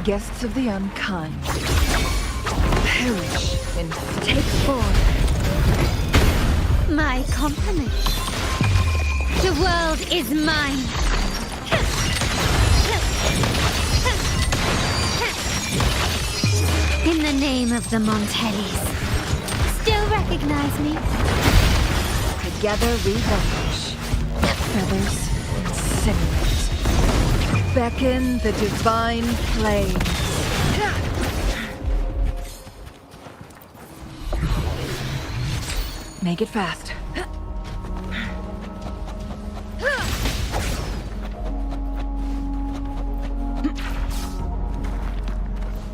Guests of the unkind perish and take form. My compliment. The world is mine. In the name of the Montellis. Still recognize me? Together we vanish. Feathers incinerate. Beckon the divine flames. Make it fast.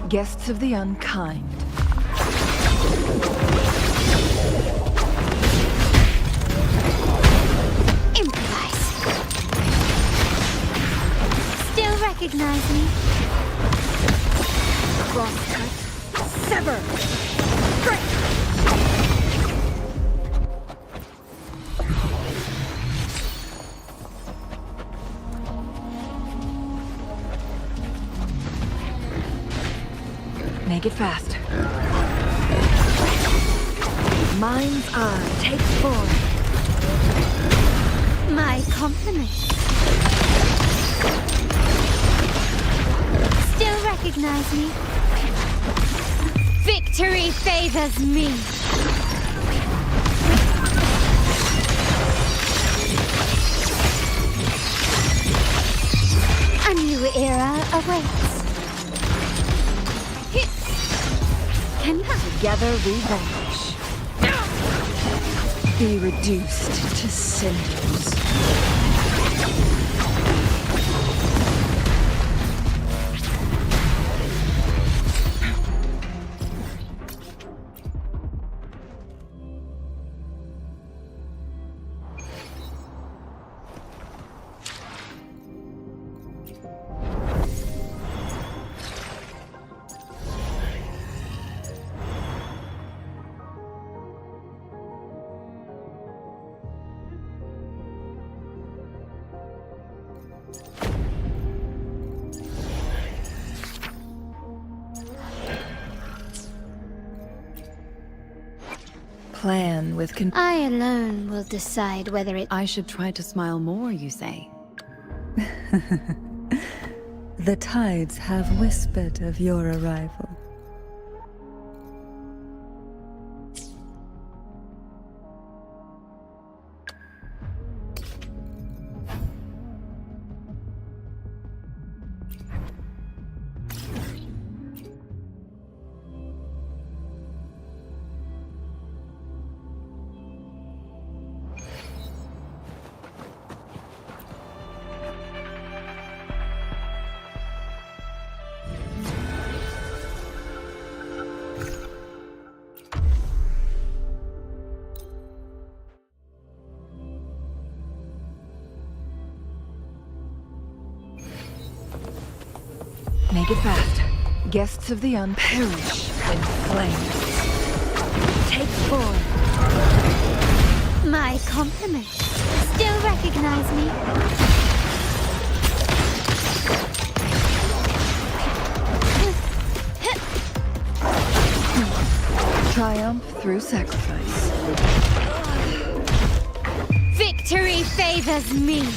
Guests of the unkind. Improvise. Still recognize me? Crosscut. Sever. Break. Make it fast. Mind's eye, take form. My compliment. Still recognize me? Victory favors me. A new era awaits. Together we vanish. Be reduced to cinders. Plan with I alone will decide whether it... I should try to smile more, you say? The tides have whispered of your arrival. Make it fast. Guests of the unperish in flames. Take form. My compliment. Still recognize me? Triumph through sacrifice. Victory favors me.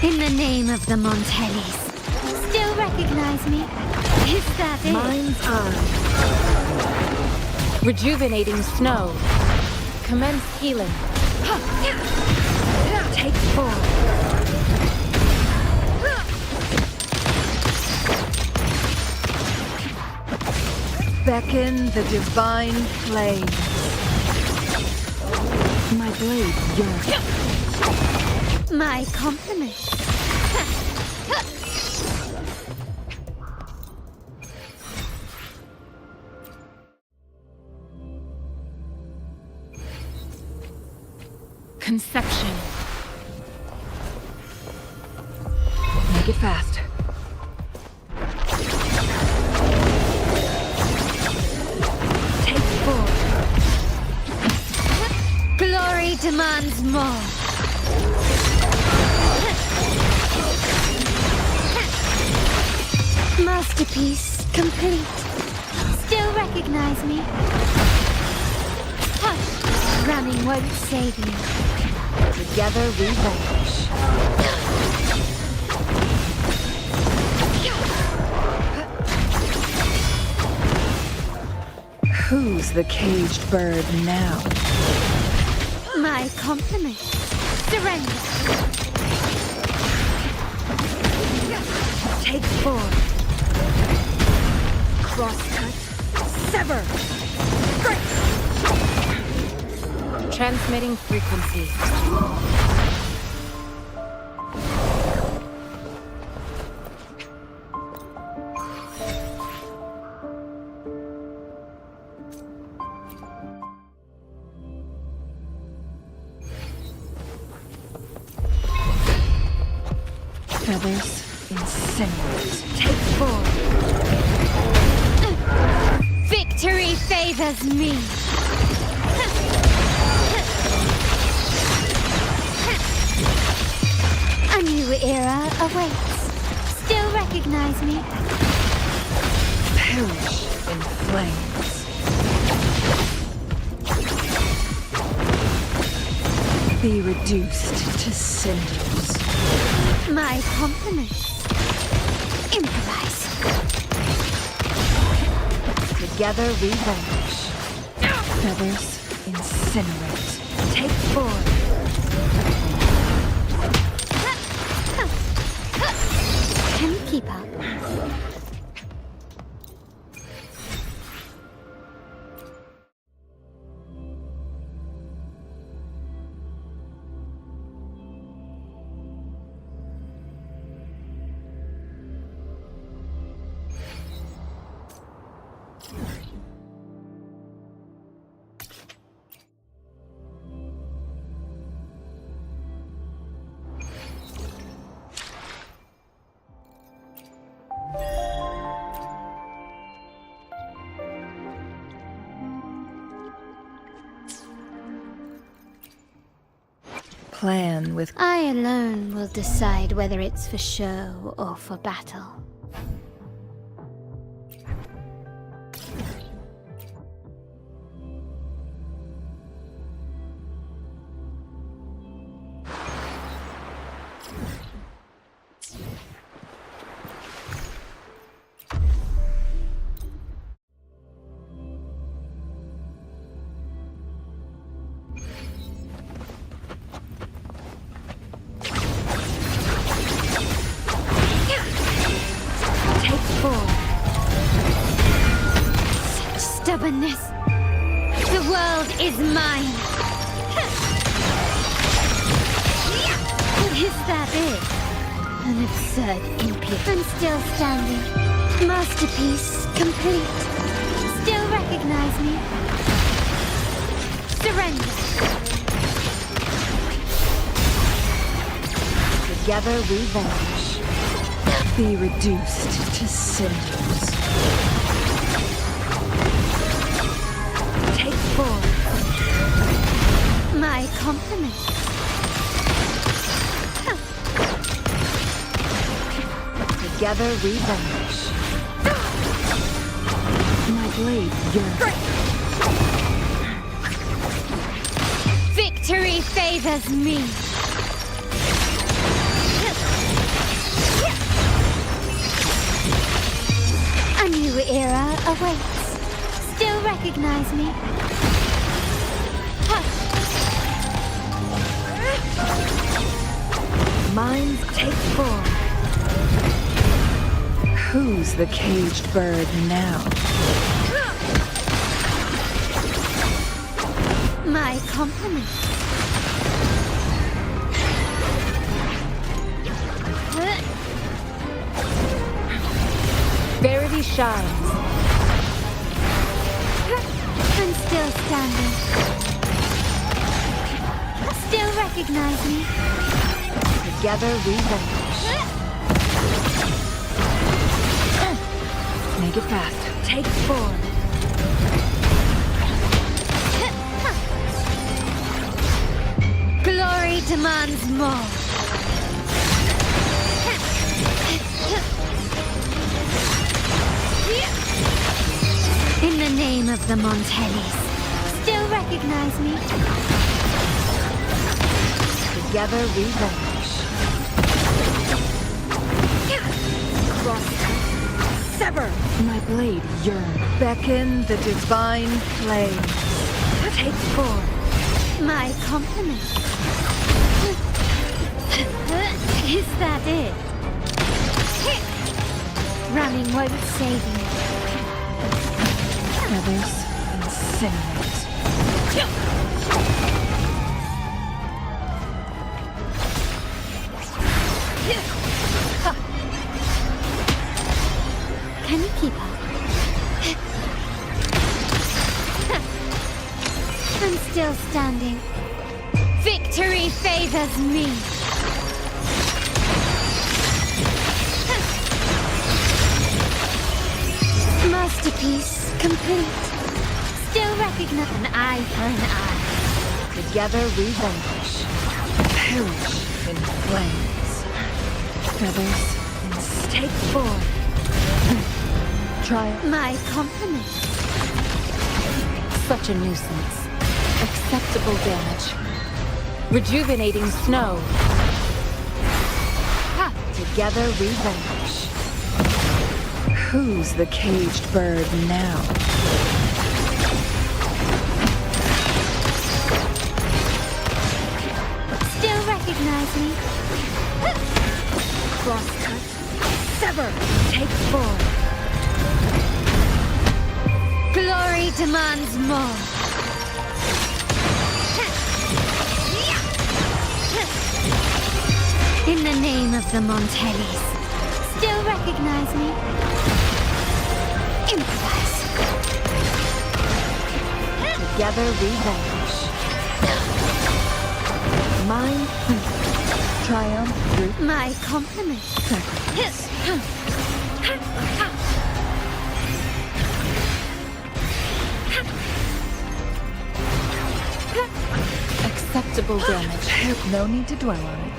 In the name of the Montellis. Still recognize me? Is that it? Mind's eye. Rejuvenating snow. Commence healing. Take form. Beckon the divine flames. My blade yearns. My compliment. Conception. Make it fast. Take form. Glory demands more. complete. Still recognize me? Hush! Running won't save you. Together we vanish. Who's the caged bird now? My compliments. Surrender. Take 4. Crosscut. Sever. Break. Transmitting frequency. Feathers incinerate. Take 4. Victory favors me. A new era awaits. Still recognize me? Perish in flames. Be reduced to cinders. My compliments. Improvise. Together we vanish. Feathers incinerate. Take 4. Can you keep up? Plan with I alone will decide whether it's for show or for battle. Stubbornness. The world is mine. Is that it? An absurd impudence. I'm still standing. Masterpiece complete. Still recognize me? Surrender. together we vanish. Be reduced to cinders. Take 4. My compliments. Together we vanish. My blade yearns. Victory favors me. A new era awaits. Still recognize me? Hush. Minds take form. Who's the caged bird now? My compliments. Verity shines. I'm still standing. Still recognize me? Together we vanish. Make it fast. Take 4. Glory demands more. In the name of the Montellis, still recognize me? Together we vanish. Cross-cut. Sever! My blade yearns. Beckon the divine flame. Take form. My compliments. Is that it? Running won't save you. Feathers incinerate. Can you keep up? I'm still standing. Victory favors me. Masterpiece complete. Still recognize an eye for an eye. Together we vanish. Perish in flames. Feathers take form. Try My compliments. Such a nuisance. Acceptable damage. Rejuvenating snow. Ha! Together we vanish. Who's the caged bird now? Still recognize me? Cross-cut. Sever! Take form. Glory demands more. In the name of the Montellis, still recognize me? Improvise. Together we vanish. Mine triumph through My compliments. sacrifice. Acceptable damage. No need to dwell on it.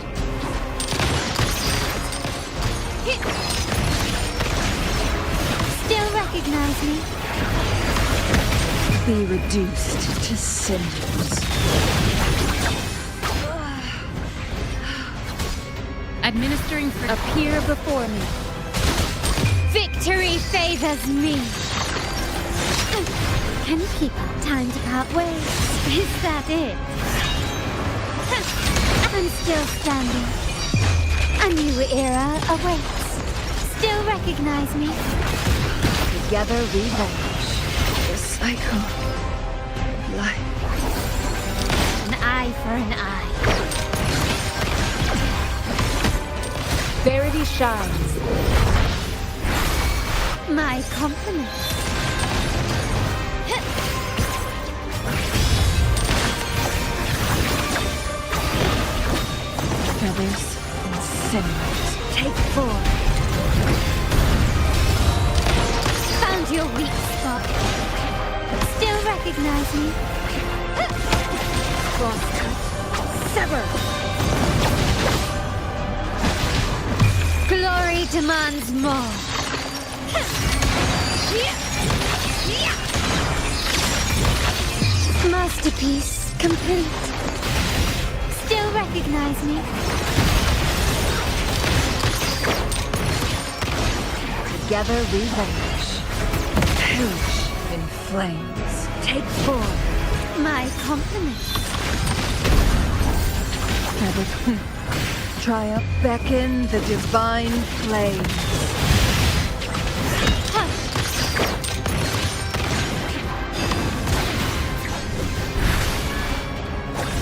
Still recognize me? Be reduced to cinders. Administering appear before me. Victory favors me. Can you keep up? Time to part ways. Is that it? I'm still standing. A new era awaits. Still recognize me? Together we vanish. The cycle of life. An eye for an eye. Verity shines. My compliments. Feathers incinerate. Take form. Found your weak spot. Still recognize me? Cross-cut. Sever! Glory demands more. Masterpiece complete. Still recognize me? Together we vanish. Perish in flames. Take form. My compliments. Feather triumph. Beckon the divine flames. Hush.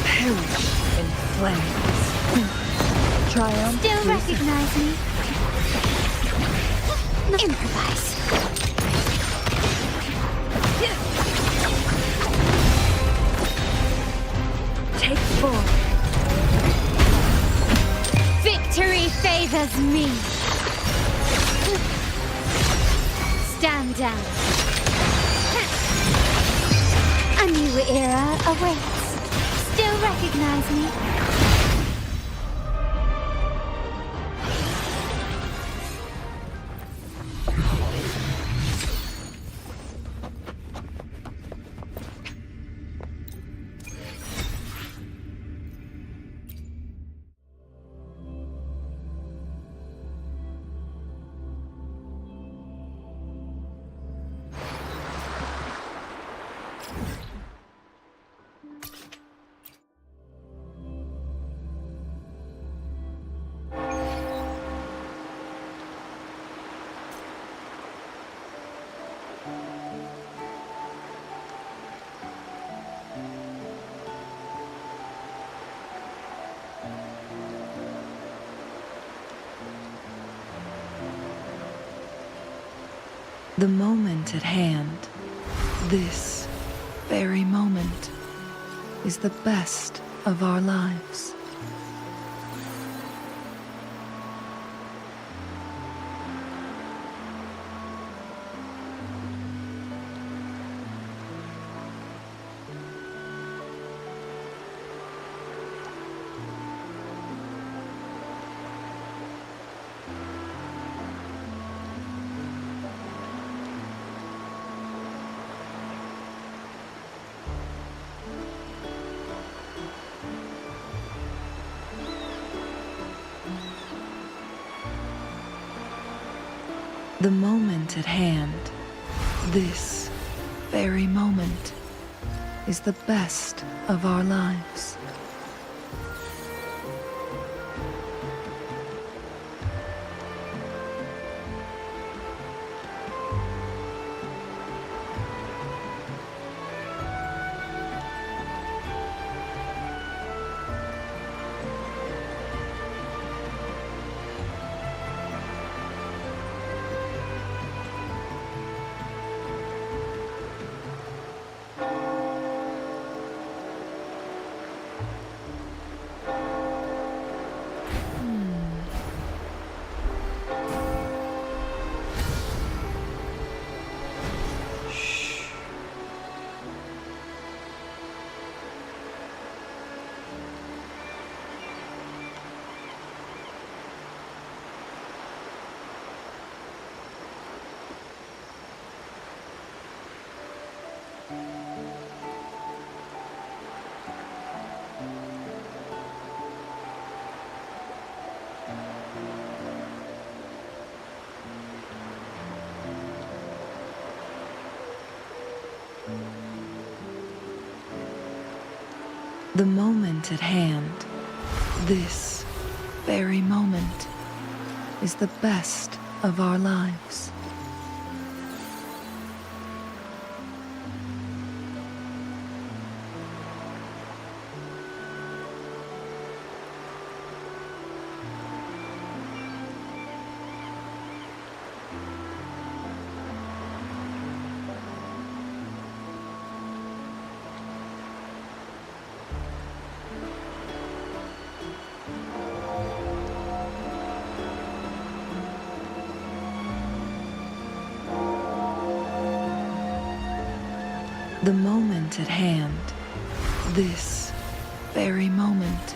Perish in flames. Triumph. Still recognize me? Improvise. Take form. Victory favors me. Stand down. A new era awaits. Still recognize me? The moment at hand, this very moment, is the best of our lives. The moment at hand, this very moment, is the best of our lives. The moment at hand, this very moment, is the best of our lives. The moment at hand, this very moment.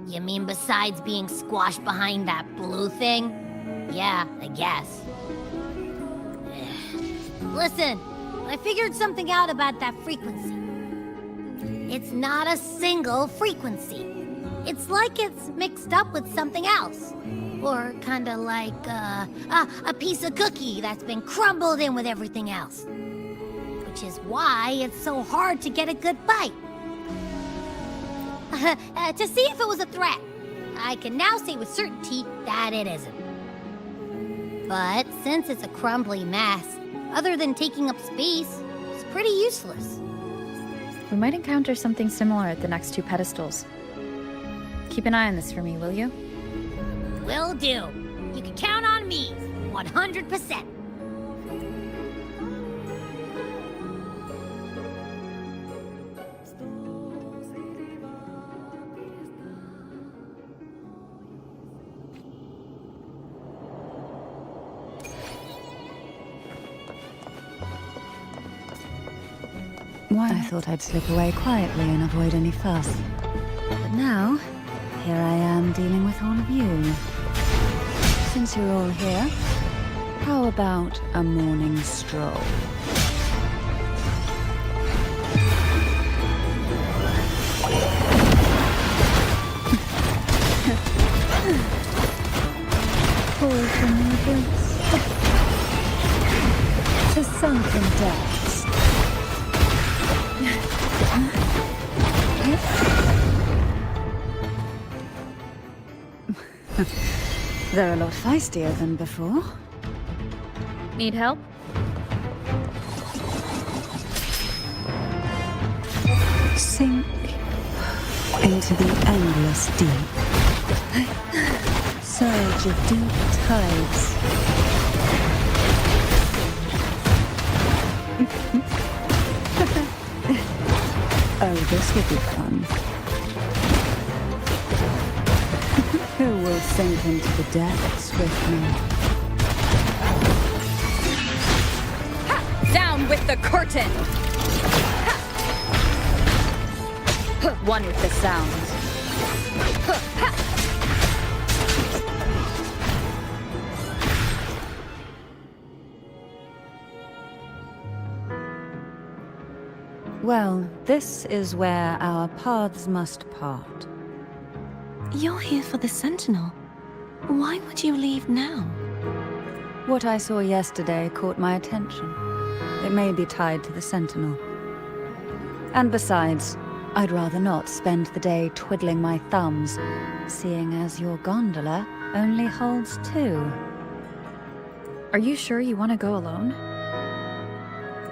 You mean besides being squashed behind that blue thing? Yeah, I guess. Listen, I figured something out about that frequency. It's not a single frequency. It's like it's mixed up with something else. Or kinda like, a piece of cookie that's been crumbled in with everything else. Which is why it's so hard to get a good bite. To see if it was a threat. I can now say with certainty that it isn't. But since it's a crumbly mess, other than taking up space, it's pretty useless. We might encounter something similar at the next two pedestals. Keep an eye on this for me, will you? Will do. You can count on me, 100%. Why? I thought I'd slip away quietly and avoid any fuss. But now, here I am dealing with all of you. Since you're all here, how about a morning stroll? Fall from the abyss to sunken depths. They're a lot feistier than before. Need help? Sink into the endless deep. Surge of deep tides. Oh, this will be fun. Who will sink into the depths with me? Down with the curtain! One with the sounds. Well, this is where our paths must part. You're here for the Sentinel. Why would you leave now? What I saw yesterday caught my attention. It may be tied to the Sentinel. And besides, I'd rather not spend the day twiddling my thumbs, seeing as your gondola only holds 2. Are you sure you want to go alone?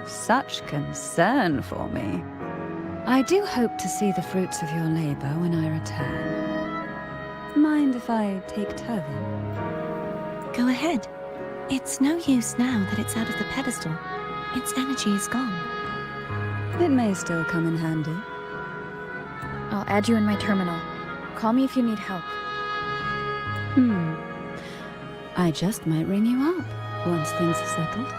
Such concern for me. I do hope to see the fruits of your labor when I return. Mind if I take Turvin? Go ahead. It's no use now that it's out of the pedestal. Its energy is gone. It may still come in handy. I'll add you in my terminal. Call me if you need help. I just might ring you up once things are settled.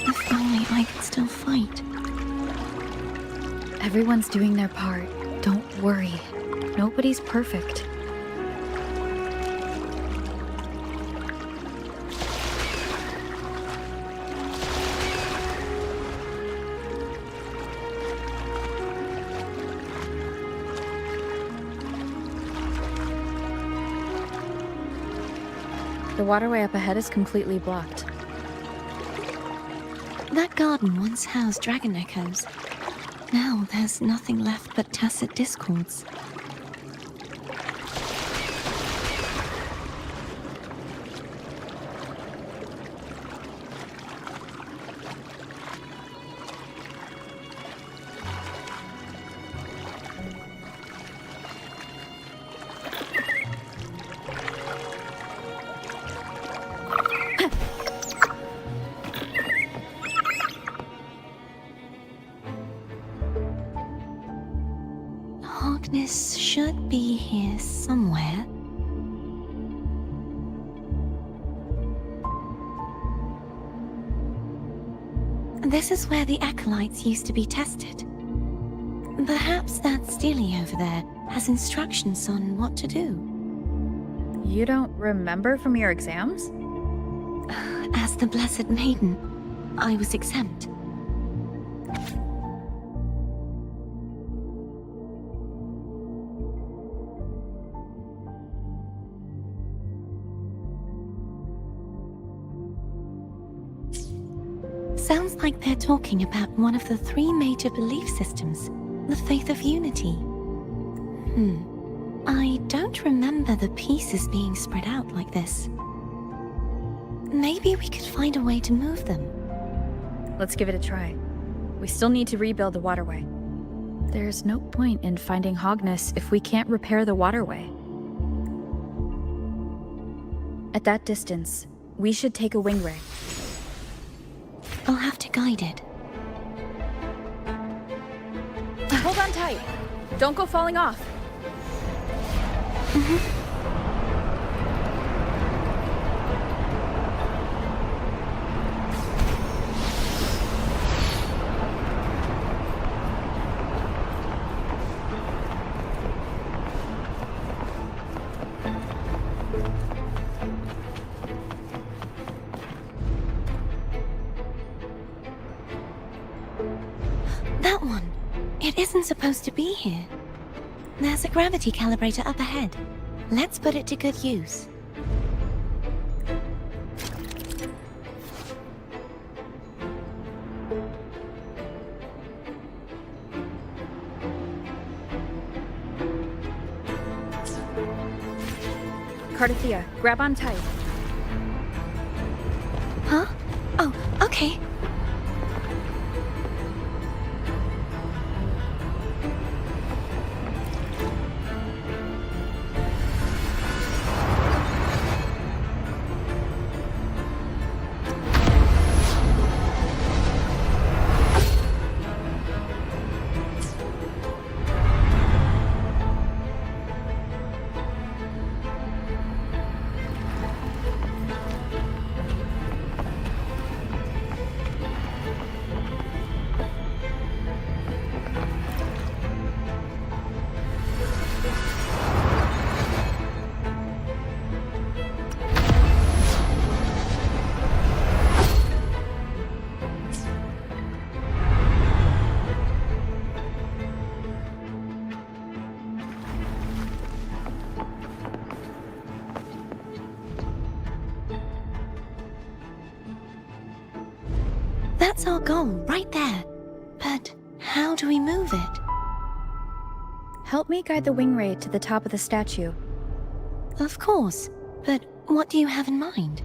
If only I could still fight. Everyone's doing their part. Don't worry. Nobody's perfect. The waterway up ahead is completely blocked. That garden once housed dragon echoes. Now there's nothing left but tacit discords. Harkness should be here somewhere. This is where the acolytes used to be tested. Perhaps that Steely over there has instructions on what to do. You don't remember from your exams? As the Blessed Maiden, I was exempt. Sounds like they're talking about one of the 3 major belief systems, the faith of unity. I don't remember the pieces being spread out like this. Maybe we could find a way to move them. Let's give it a try. We still need to rebuild the waterway. There's no point in finding Hogness if we can't repair the waterway. At that distance, we should take a wing ray. I'll have to guide it. Hold on tight. Don't go falling off. That one. It isn't supposed to be here. There's a gravity calibrator up ahead. Let's put it to good use. Cardathea, grab on tight. Huh? Oh, okay. That's our goal, right there. But how do we move it? Help me guide the wing ray to the top of the statue. Of course, but what do you have in mind?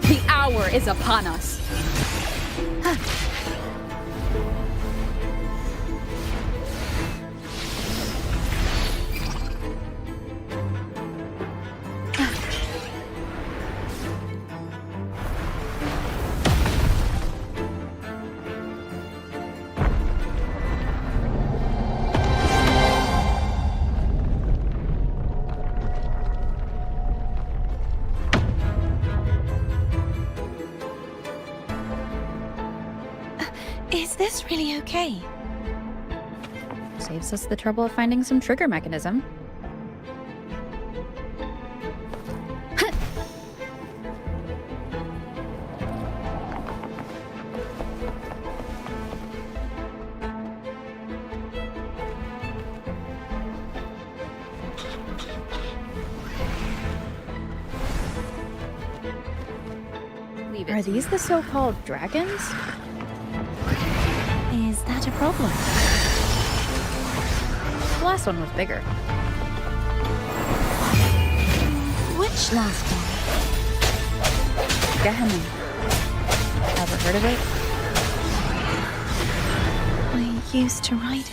The hour is upon us. Is this really okay? Saves us the trouble of finding some trigger mechanism. Are these the so-called dragons? Is that a problem? The last one was bigger. Which last one? Gehenna. Ever heard of it? I used to ride it.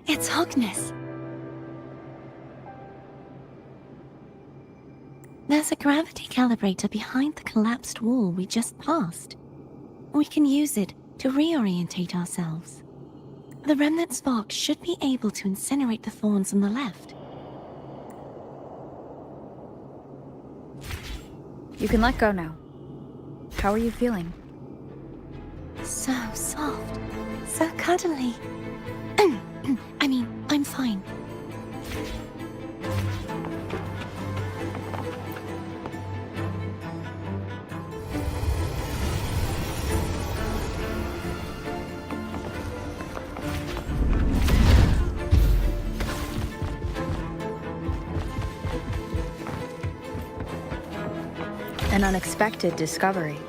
It's Hogness. There's a gravity calibrator behind the collapsed wall we just passed. We can use it to reorientate ourselves. The remnant spark should be able to incinerate the thorns on the left. You can let go now. How are you feeling? So soft. So cuddly. I mean, I'm fine. An unexpected discovery.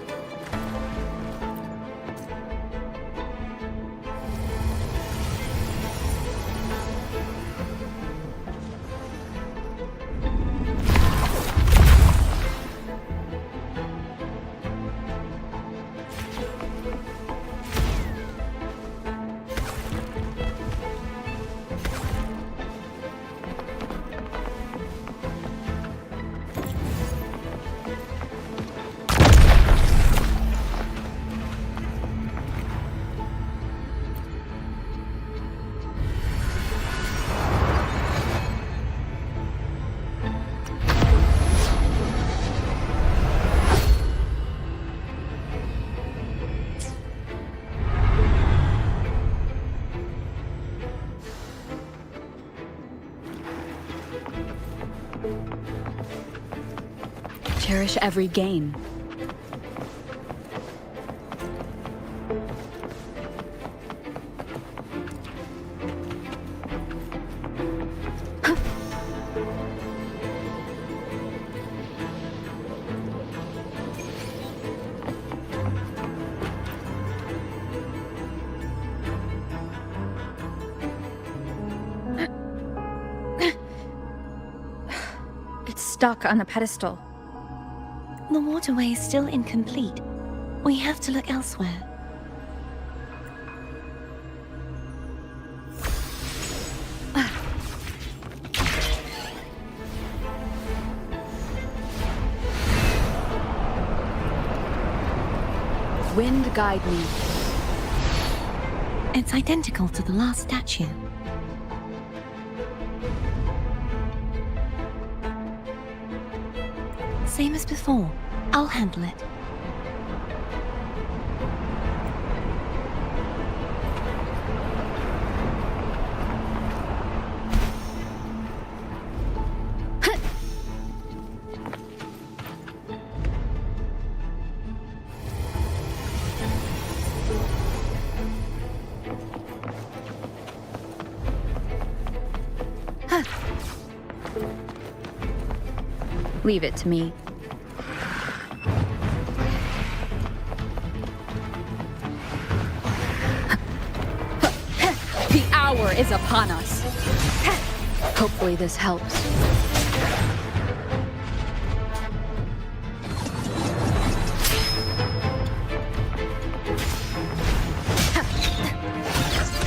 Cherish every gain. It's stuck on the pedestal. The waterway is still incomplete. We have to look elsewhere. Wind guide me. It's identical to the last statue. Same as before. I'll handle it. Leave it to me. The hour is upon us. Hopefully this helps.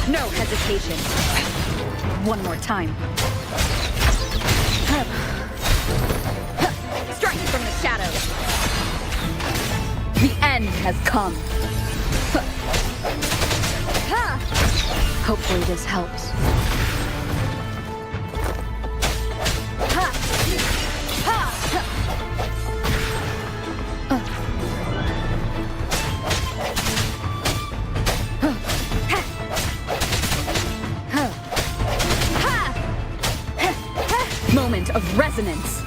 No hesitation. One more time. Strike from the shadows. The end has come. Hopefully this helps. Moment of resonance.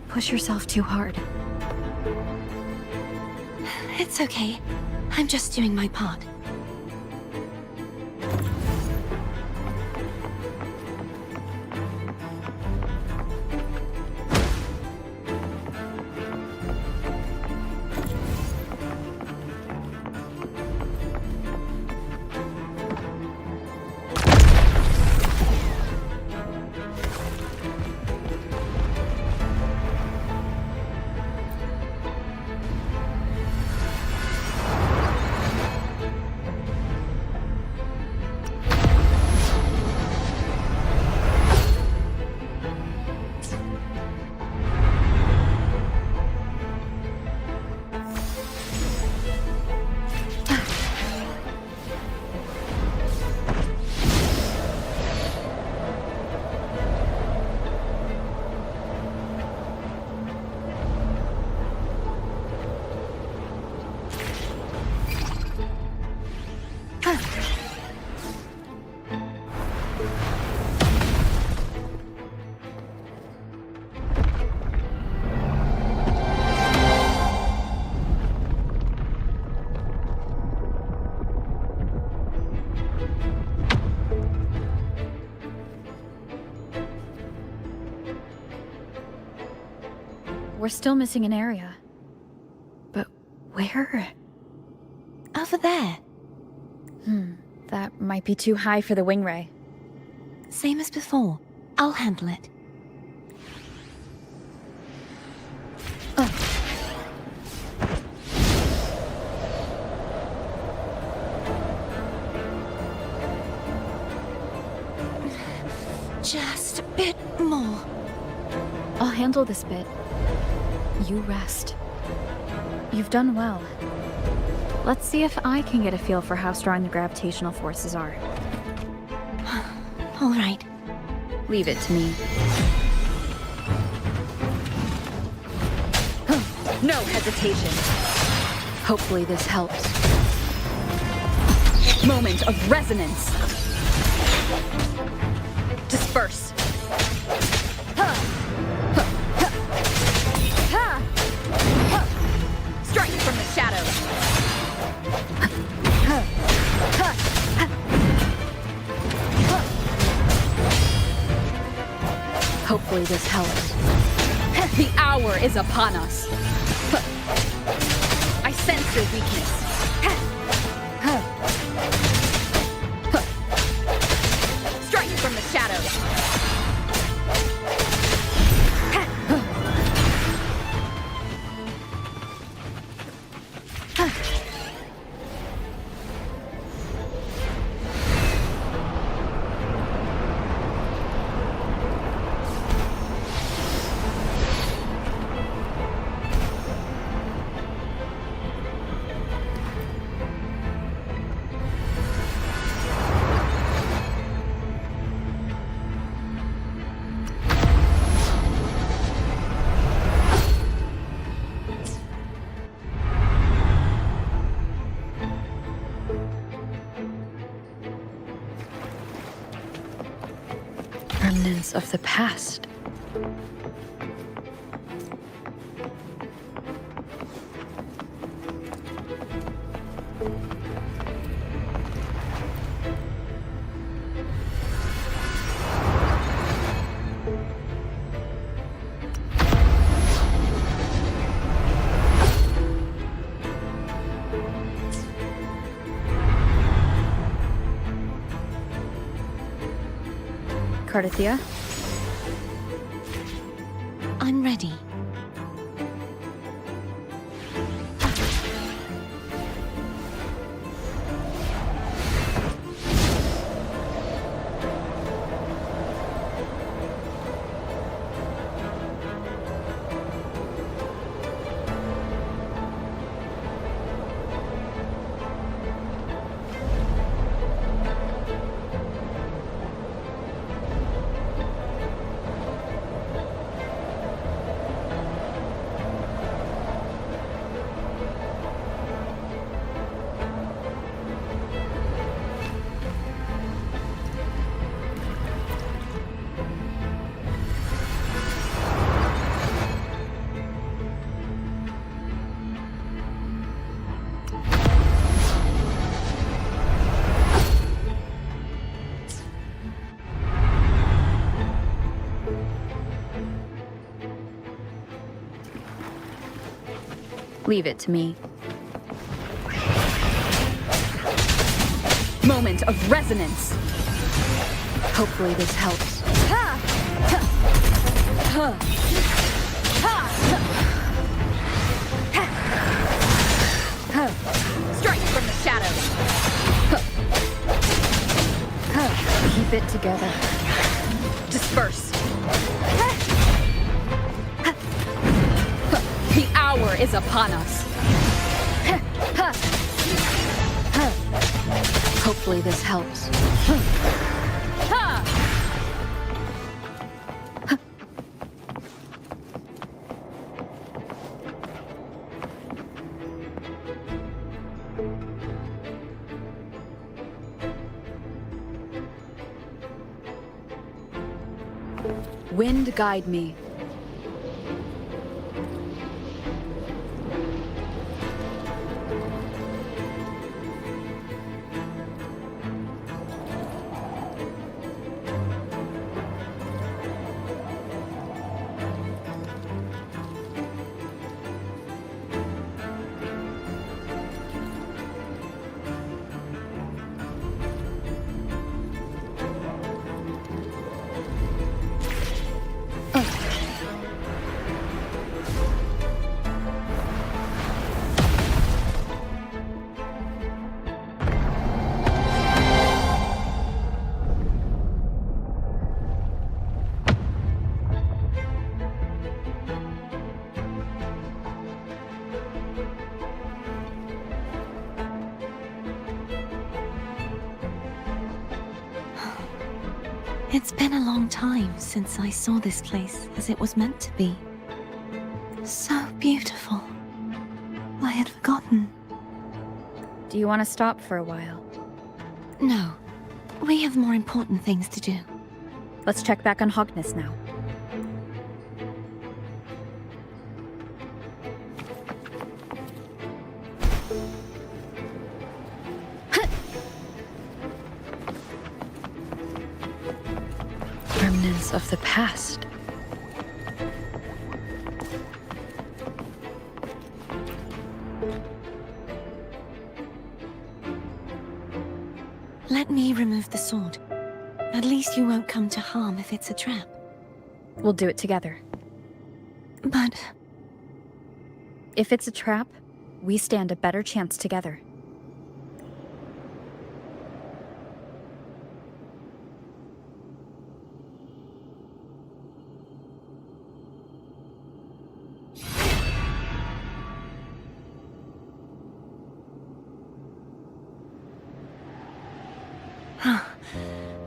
Push yourself too hard. It's okay. I'm just doing my part. we're still missing an area. But where? Over there. That might be too high for the wing ray. Same as before. I'll handle it. Just a bit more. I'll handle this bit. You rest. You've done well. Let's see if I can get a feel for how strong the gravitational forces are. All right. Leave it to me. No hesitation. Hopefully this helps. Moment of resonance. Disperse. Strike from the shadows. Hopefully this helps. The hour is upon us. I sense your weakness. Strike from the shadows. Remnants of the past. Cardathia? I'm ready. Leave it to me. Moment of resonance. Hopefully this helps. Strike from the shadows. Keep it together. Disperse. The hour is upon us. Hopefully this helps. Wind guide me. It's been a long time since I saw this place as it was meant to be. So beautiful. I had forgotten. Do you want to stop for a while? No. We have more important things to do. Let's check back on Hogness now. Remnants of the past. Let me remove the sword. At least you won't come to harm if it's a trap. We'll do it together. But If it's a trap, we stand a better chance together.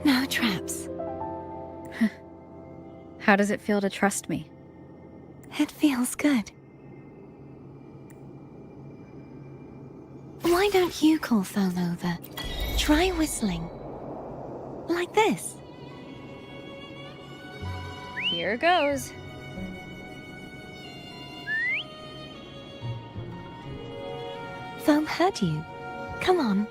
no traps. How does it feel to trust me? It feels good. Why don't you call Foam over? Try whistling. Like this. Here goes. Foam heard you. Come on.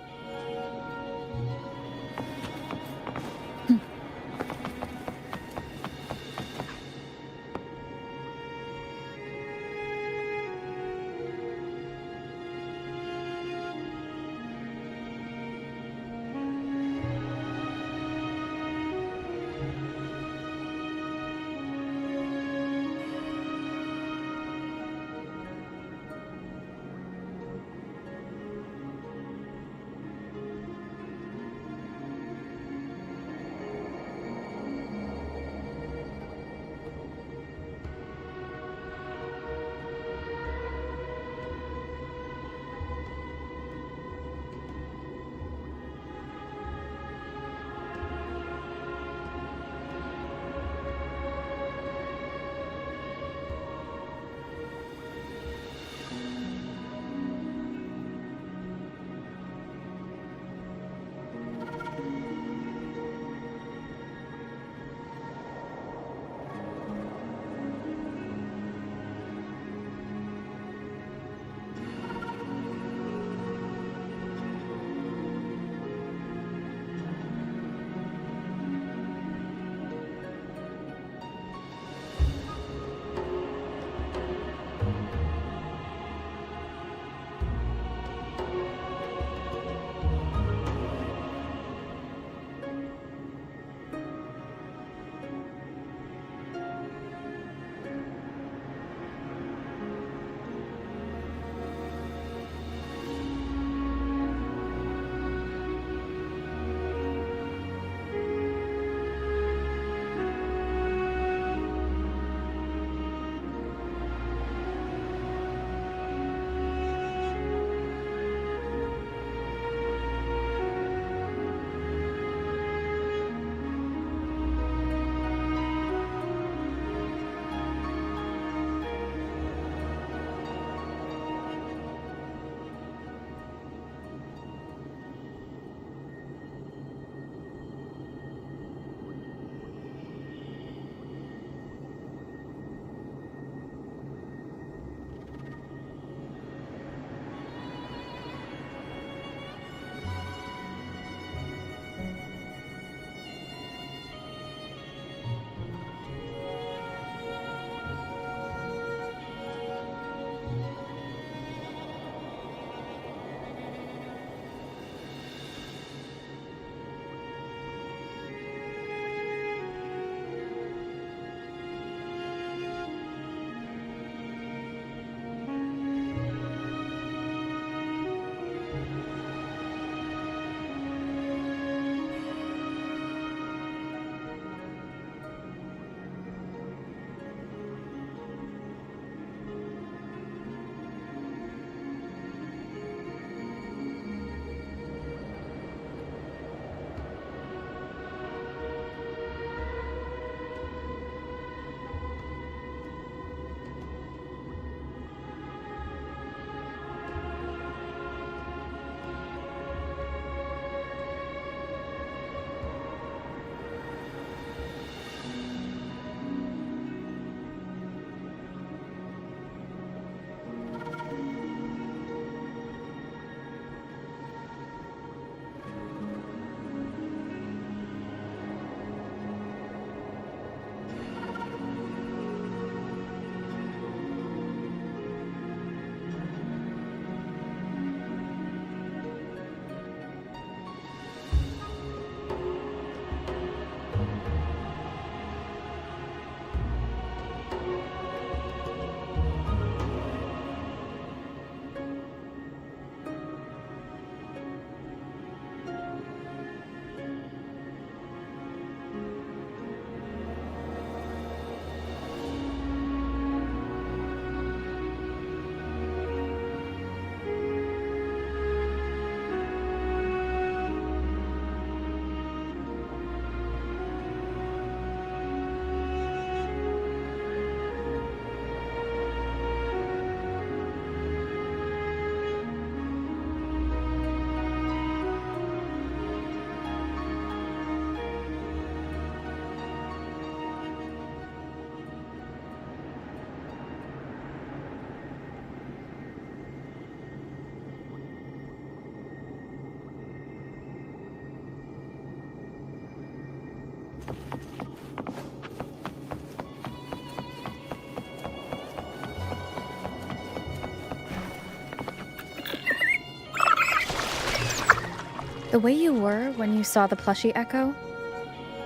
The way you were when you saw the plushie Echo,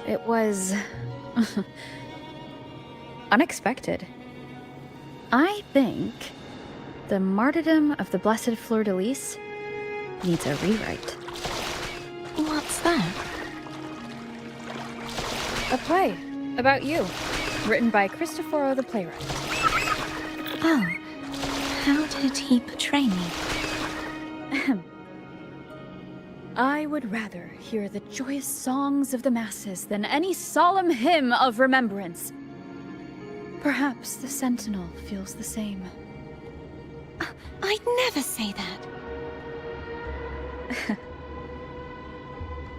it was unexpected. I think the martyrdom of the Blessed Fleur-de-Lis needs a rewrite. What's that? A play about you, written by Cristoforo the playwright. Oh, how did he portray me? I would rather hear the joyous songs of the masses than any solemn hymn of remembrance. Perhaps the Sentinel feels the same. I'd never say that.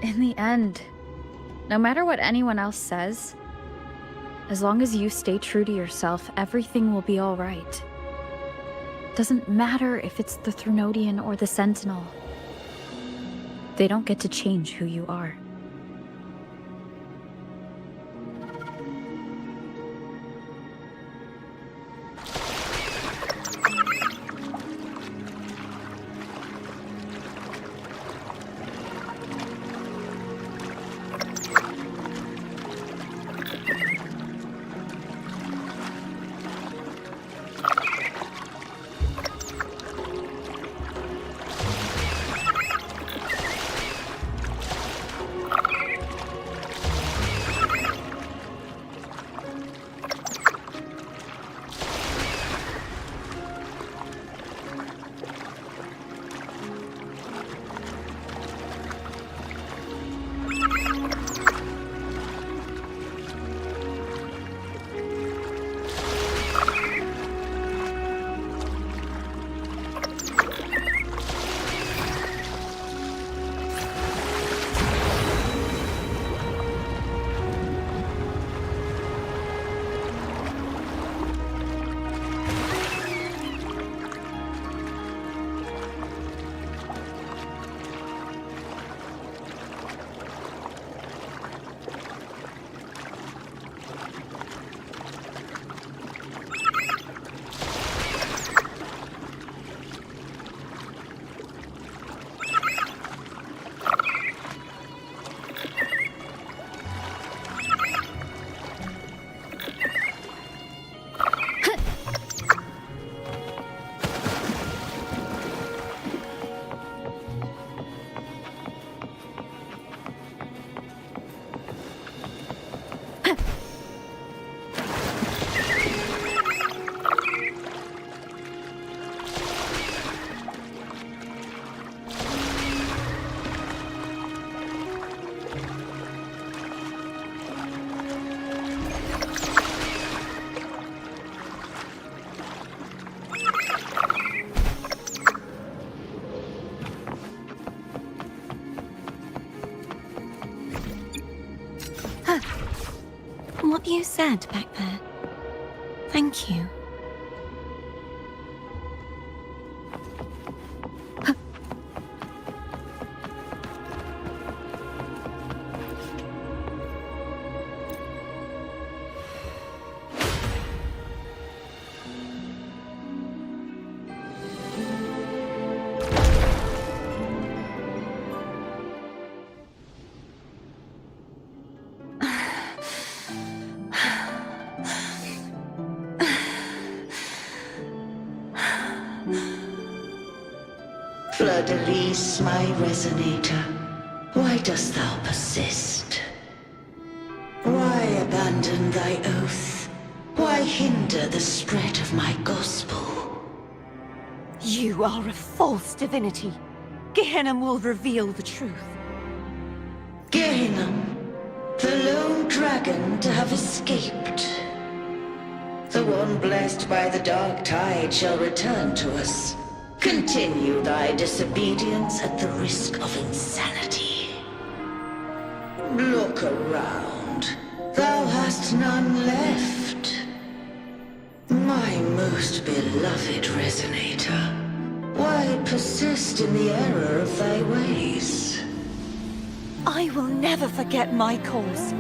In the end, no matter what anyone else says, as long as you stay true to yourself, everything will be all right. Doesn't matter if it's the Threnodian or the Sentinel. They don't get to change who you are. What you said back there. Thank you. Fleur-de-Lis, my resonator, why dost thou persist? Why abandon thy oath? Why hinder the spread of my gospel? You are a false divinity. Gehenna will reveal the truth. Gehenna, the lone dragon to have escaped. The one blessed by the dark tide shall return to us. Continue thy disobedience at the risk of insanity. Look around. Thou hast none left. My most beloved resonator, why persist in the error of thy ways? I will never forget my cause.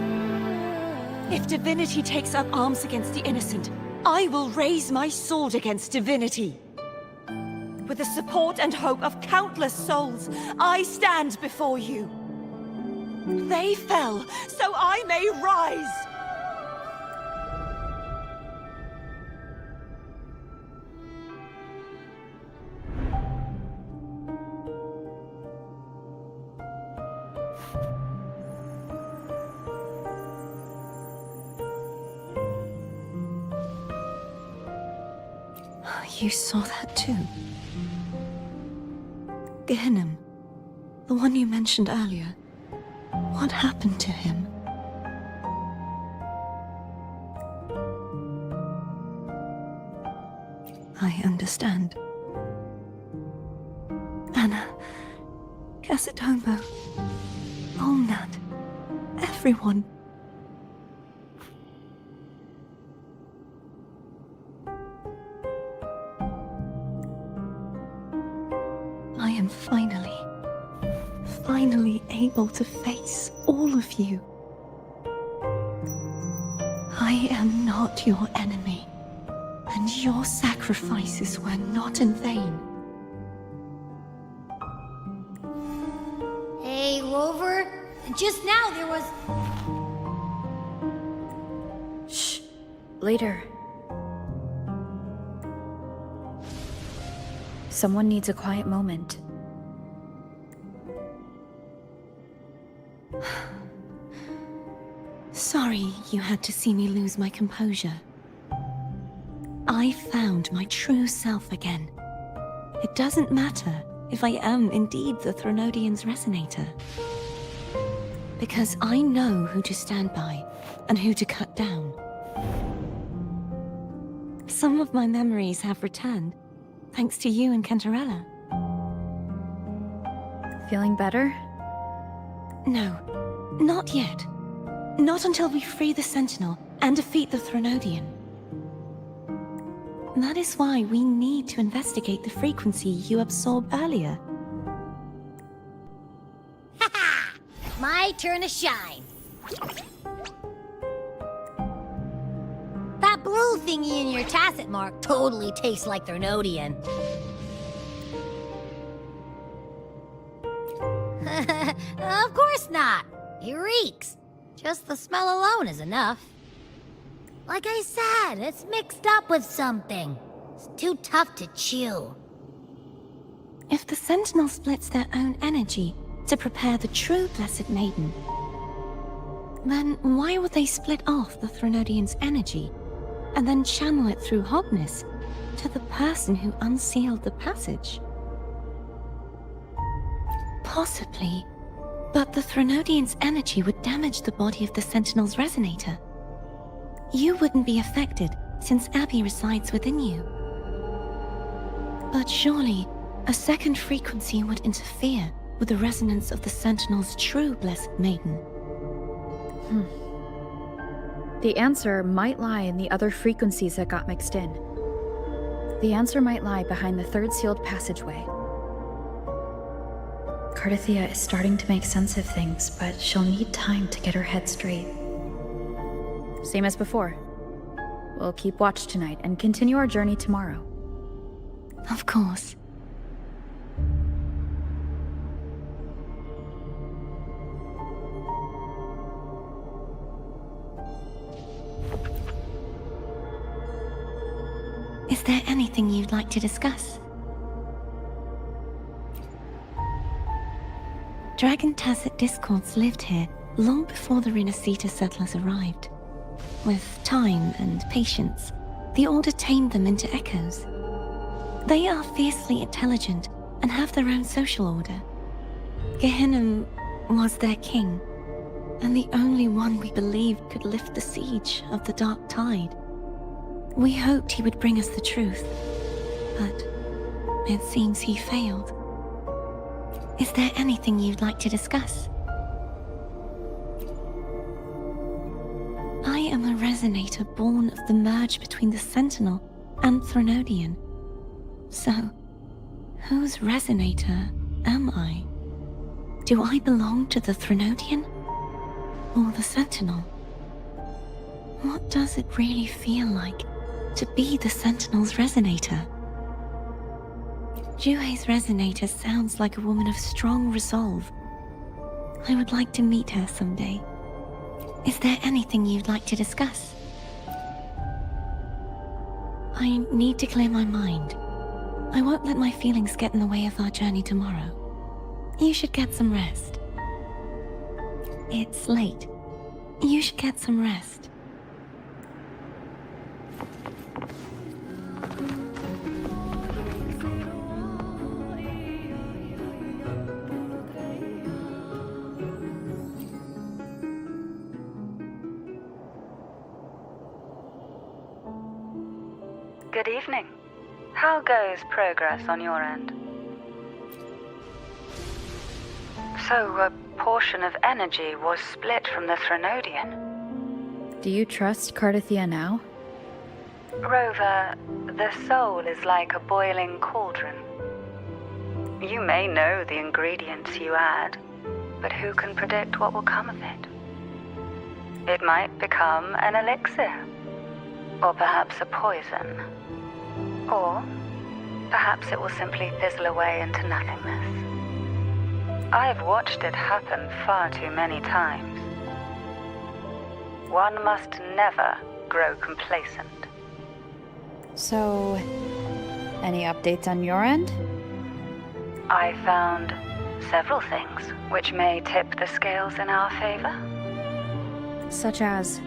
If divinity takes up arms against the innocent, I will raise my sword against divinity. With the support and hope of countless souls, I stand before you. They fell, so I may rise! You saw that too? Gehenna, the one you mentioned earlier. What happened to him? I understand. Anna, Casatomo, Olnat, everyone. I am finally able to face all of you. I am not your enemy, and your sacrifices were not in vain. Hey, Rover, just now there was... Shh. Later. Someone needs a quiet moment. Sorry you had to see me lose my composure. I found my true self again. It doesn't matter if I am indeed the Threnodian's resonator. Because I know who to stand by and who to cut down. Some of my memories have returned, thanks to you and Cantarella. Feeling better? No, not yet. Not until we free the Sentinel and defeat the Threnodian. That is why we need to investigate the frequency you absorbed earlier. Haha! My turn to shine. That blue thingy in your tacit mark totally tastes like Threnodian. Of course not. It reeks. Just the smell alone is enough. Like I said, it's mixed up with something. It's too tough to chew. If the Sentinel splits their own energy to prepare the true Blessed Maiden, then why would they split off the Threnodian's energy and then channel it through Hotness to the person who unsealed the passage? Possibly, but the Threnodian's energy would damage the body of the Sentinel's resonator. You wouldn't be affected, since Abby resides within you. But surely, a second frequency would interfere with the resonance of the Sentinel's true Blessed Maiden. The answer might lie in the other frequencies that got mixed in. The answer might lie behind the third sealed passageway. Cardathia is starting to make sense of things, but she'll need time to get her head straight. Same as before. We'll keep watch tonight and continue our journey tomorrow. Of course. Is there anything you'd like to discuss? Dragon Tacet discords lived here long before the Renacita settlers arrived. With time and patience, the Order tamed them into echoes. They are fiercely intelligent and have their own social order. Gehenna was their king, and the only one we believed could lift the siege of the Dark Tide. We hoped he would bring us the truth, but it seems he failed. Is there anything you'd like to discuss? I am a resonator born of the merge between the Sentinel and Threnodian. So, whose resonator am I? Do I belong to the Threnodian? Or the Sentinel? What does it really feel like to be the Sentinel's resonator? Juhe's resonator sounds like a woman of strong resolve. I would like to meet her someday. Is there anything you'd like to discuss? I need to clear my mind. I won't let my feelings get in the way of our journey tomorrow. You should get some rest. It's late. You should get some rest. Good evening. How goes progress on your end? So, a portion of energy was split from the Threnodian. Do you trust Cardathia now? Rover, the soul is like a boiling cauldron. You may know the ingredients you add, but who can predict what will come of it? It might become an elixir, or perhaps a poison, or perhaps it will simply fizzle away into nothingness. I've watched it happen far too many times. One must never grow complacent. So, any updates on your end? I found several things which may tip the scales in our favor. Such as?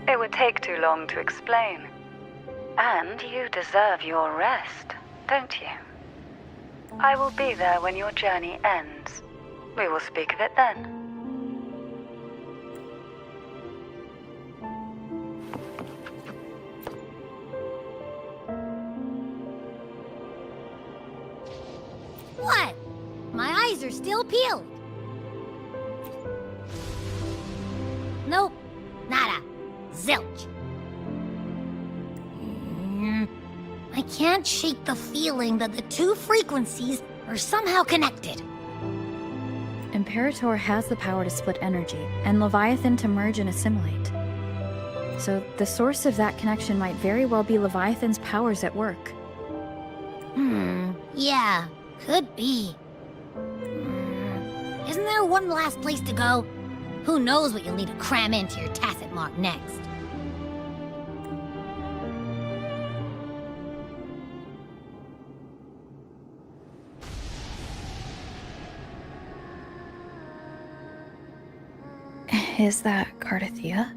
It would take too long to explain. And you deserve your rest, don't you? I will be there when your journey ends. We will speak of it then. What? My eyes are still peeled. Nope. Nada. Zilch. I can't shake the feeling that the two frequencies are somehow connected. Imperator has the power to split energy, and Leviathan to merge and assimilate. So the source of that connection might very well be Leviathan's powers at work. Yeah, could be. Isn't there one last place to go? Who knows what you'll need to cram into your tacit mark next? Is that Cardathia?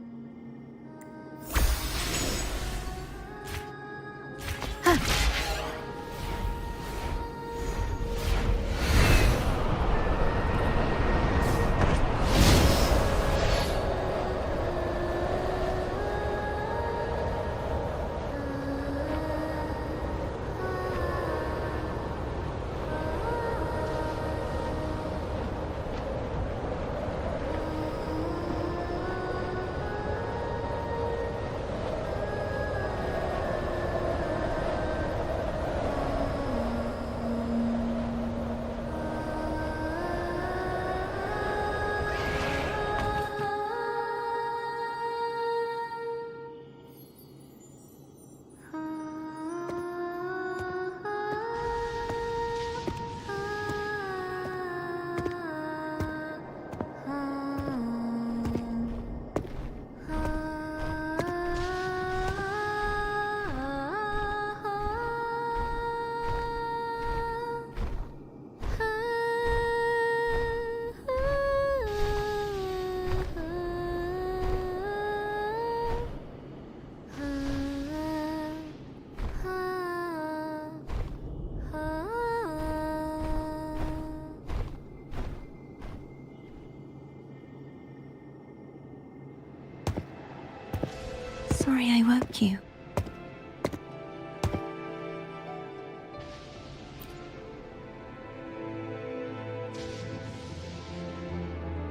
Sorry I woke you.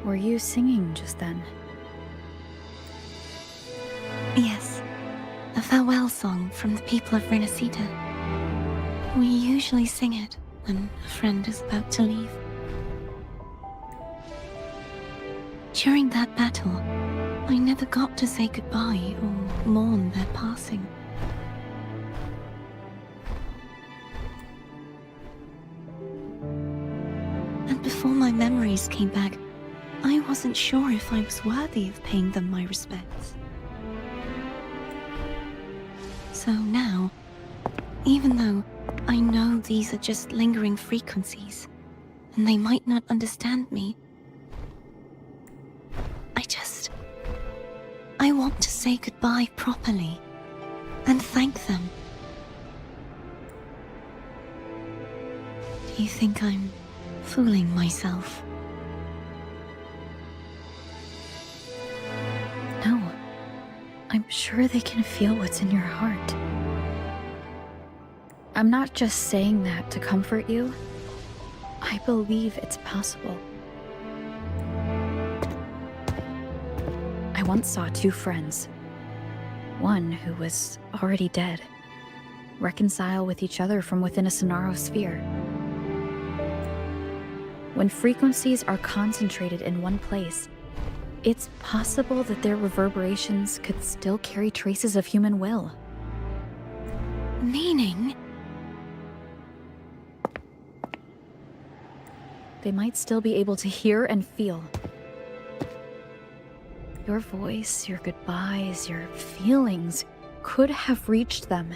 Were you singing just then? Yes, a farewell song from the people of Renacita. We usually sing it when a friend is about to leave. During that battle, I never got to say goodbye or mourn their passing. And before my memories came back, I wasn't sure if I was worthy of paying them my respects. So now, even though I know these are just lingering frequencies, and they might not understand me, I want to say goodbye properly, and thank them. Do you think I'm fooling myself? No. I'm sure they can feel what's in your heart. I'm not just saying that to comfort you. I believe it's possible. I once saw two friends. One who was already dead, reconcile with each other from within a Sonaro sphere. When frequencies are concentrated in one place, it's possible that their reverberations could still carry traces of human will. Meaning? They might still be able to hear and feel. Your voice, your goodbyes, your feelings could have reached them.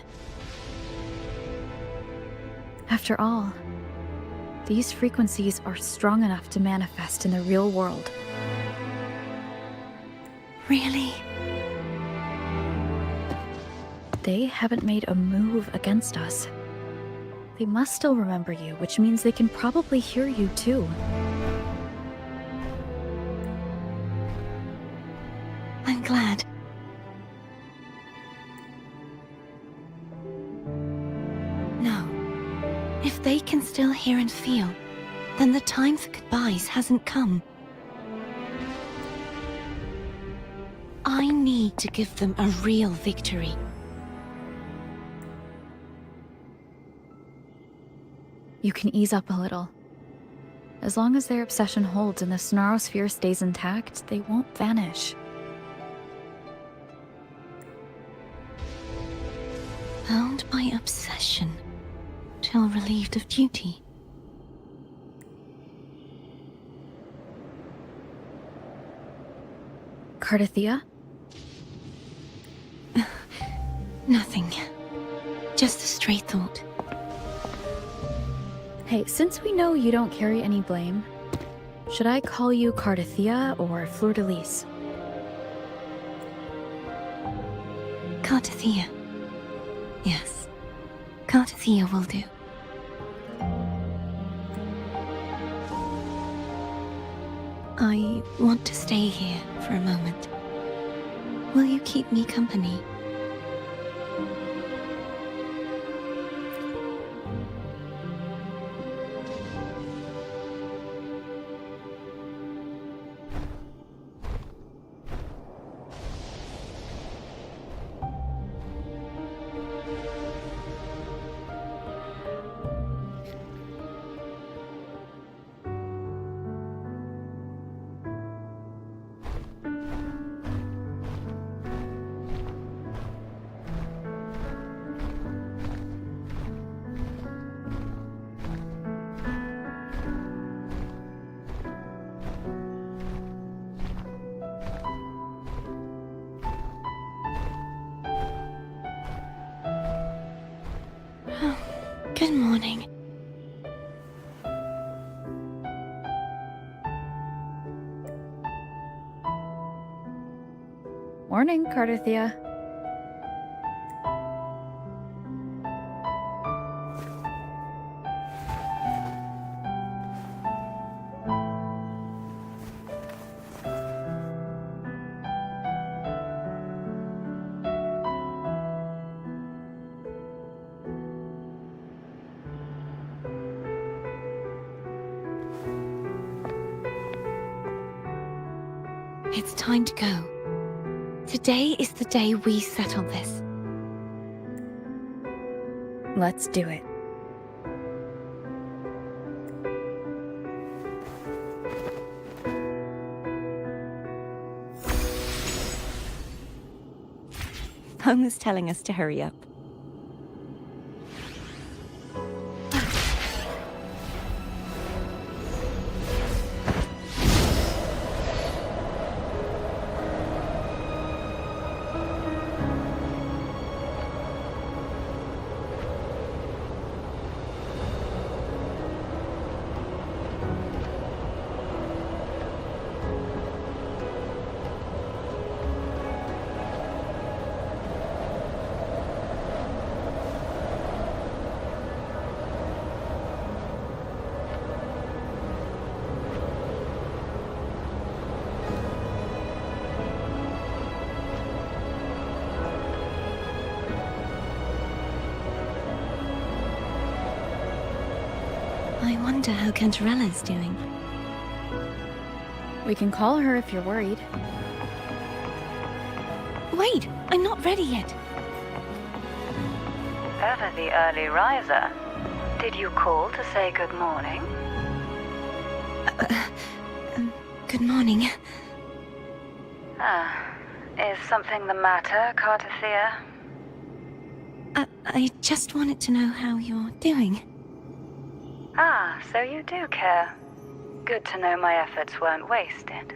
After all, these frequencies are strong enough to manifest in the real world. Really? They haven't made a move against us. They must still remember you, which means they can probably hear you too. I'm glad. No. If they can still hear and feel, then the time for goodbyes hasn't come. I need to give them a real victory. You can ease up a little. As long as their obsession holds and the Sonaro sphere stays intact, they won't vanish. Bound by obsession, till relieved of duty. Cardathea? Nothing. Just a stray thought. Hey, since we know you don't carry any blame, should I call you Cardathea or Fleur-de-Lis? Cardathea. Yes. Cardathea will do. I want to stay here for a moment. Will you keep me company? Good morning. Morning, Cardathea. It's time to go. Today is the day we settle this. Let's do it. Phone was telling us to hurry up. I wonder how Cantarella's doing. We can call her if you're worried. Wait, I'm not ready yet. Ever the early riser. Did you call to say good morning? Good morning. Is something the matter, Cartathea? I just wanted to know how you're doing. So you do care. Good to know my efforts weren't wasted.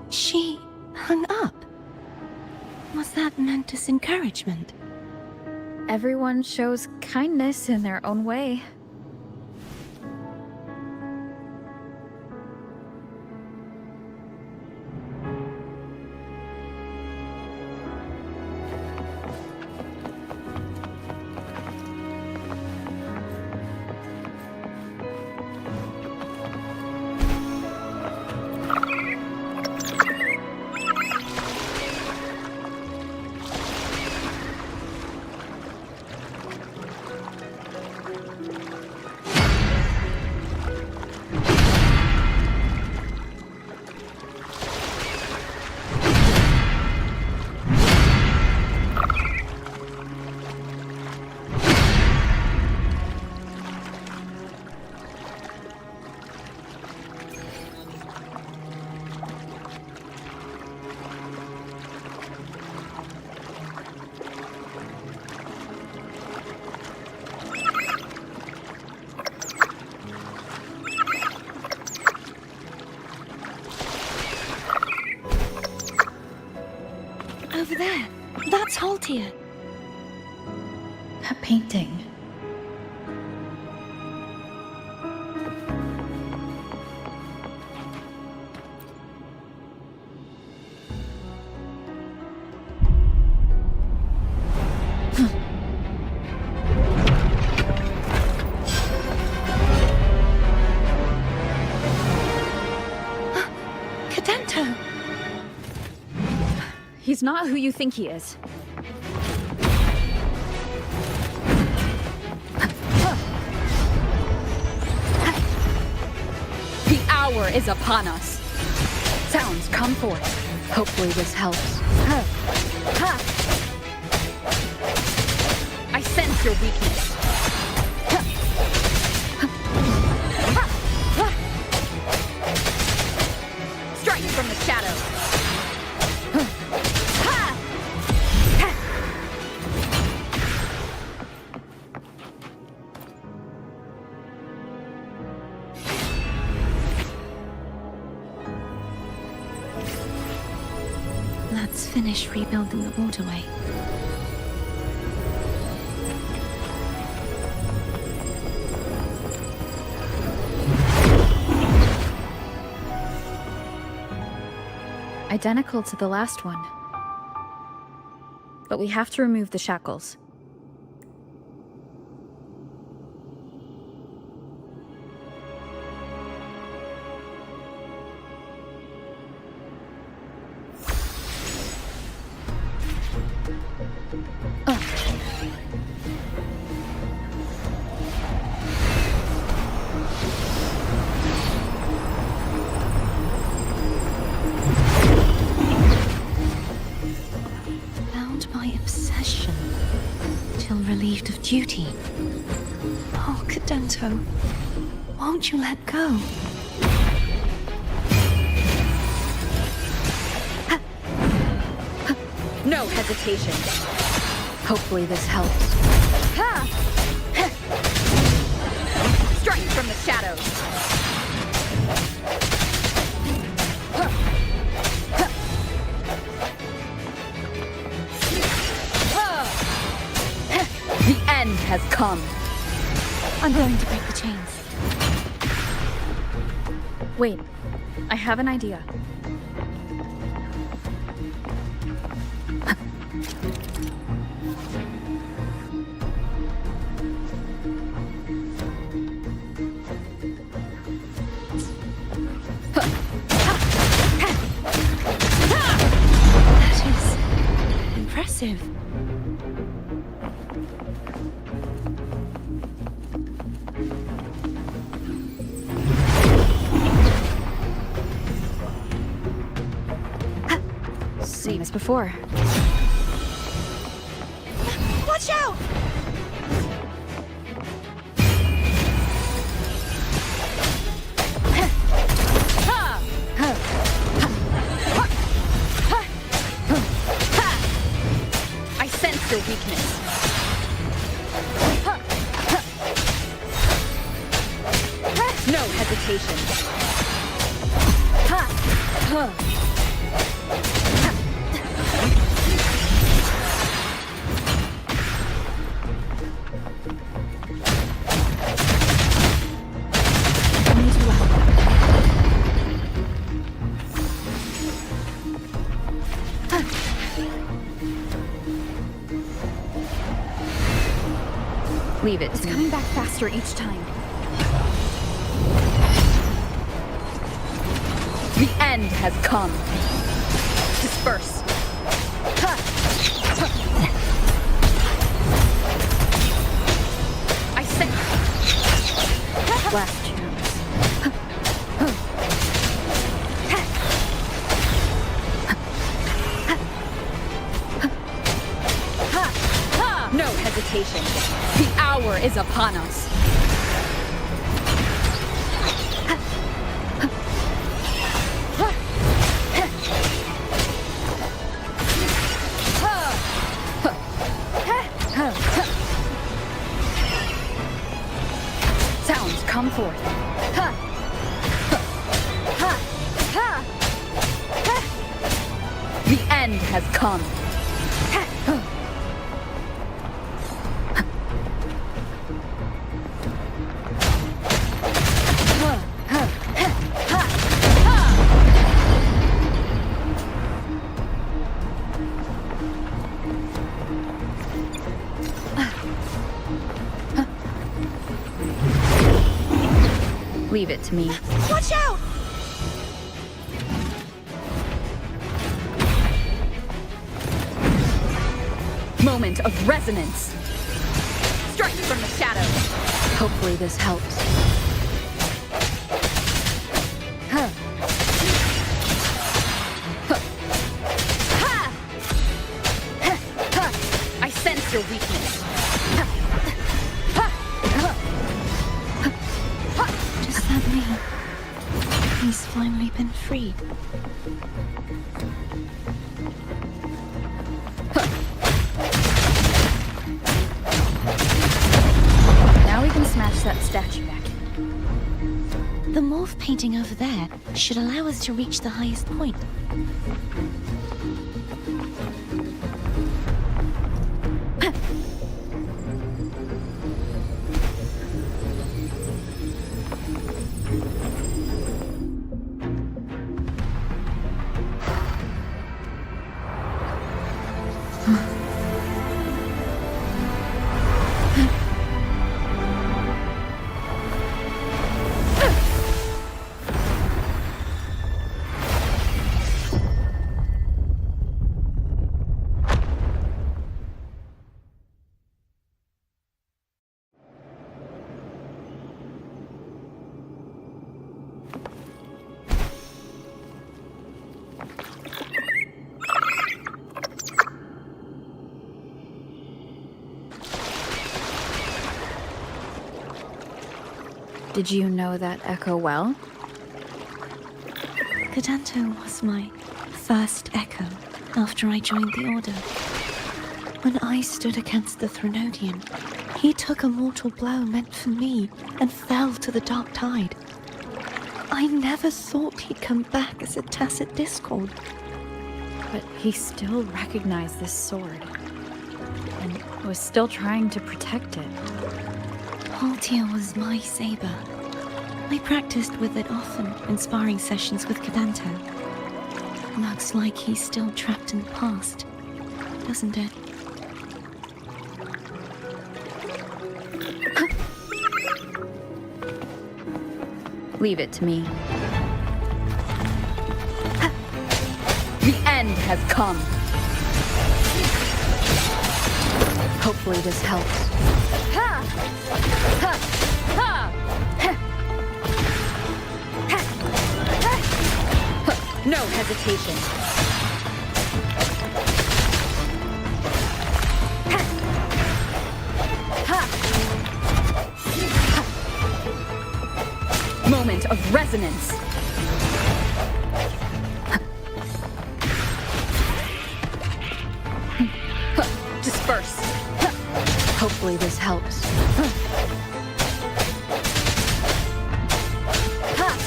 She hung up. Was that meant as encouragement? Everyone shows kindness in their own way. Over there. That's Haltia. That painting. He's not who you think he is. The hour is upon us. Sounds come forth. Hopefully this helps. I sense your weakness. Strike from the shadows. Let's finish rebuilding the waterway. Identical to the last one. But we have to remove the shackles. Duty. Oh, Cadento, won't you let go? No hesitation. Hopefully this helps. Strike from the shadows. The end has come. I'm going to break the chains. Wait, I have an idea. That is impressive. Same as before. Watch out! I sense your weakness. No hesitation. Leave it to It's me. coming back faster each time. The end has come. Disperse. I sense. Last chance. No hesitation. The hour is upon us. Sounds come forth. The end has come. Leave it to me. Watch out! Moment of resonance. Strike from the shadows. Hopefully this helps. I sense your weakness. Does that mean he's finally been freed? Now we can smash that statue back. The morph painting over there should allow us to reach the highest point. Did you know that echo well? Cadanto was my first echo after I joined the Order. When I stood against the Threnodian, he took a mortal blow meant for me and fell to the dark tide. I never thought he'd come back as a tacit discord. But he still recognized this sword. And was still trying to protect it. Haltia was my saber. I practiced with it often in sparring sessions with Cadanto. Looks like he's still trapped in the past, doesn't it? Leave it to me. The end has come. Hopefully this helps. No hesitation. Moment of resonance. Disperse. Hopefully this helps.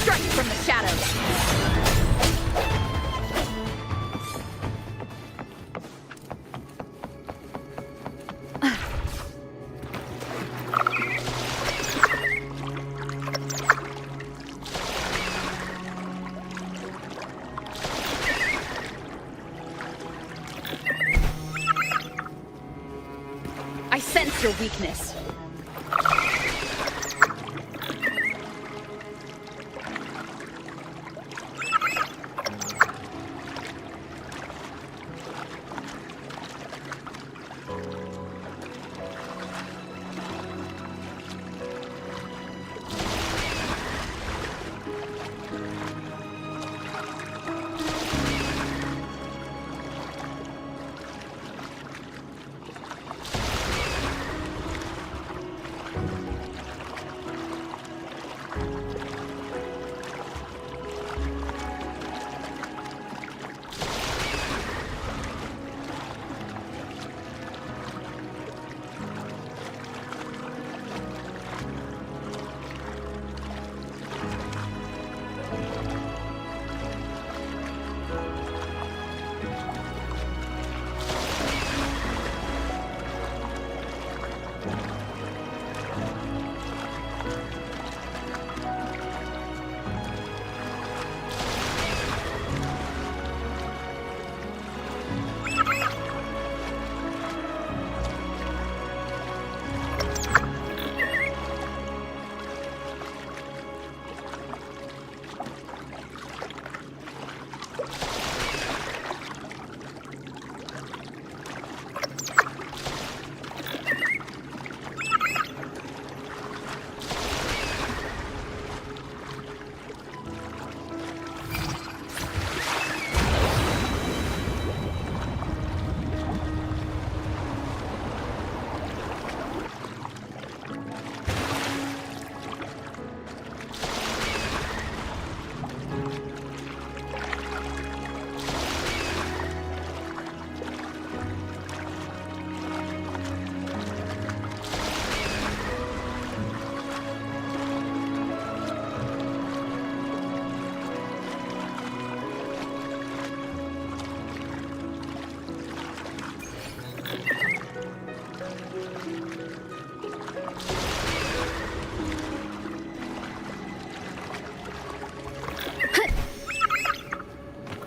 Strike from the shadows. I sense your weakness.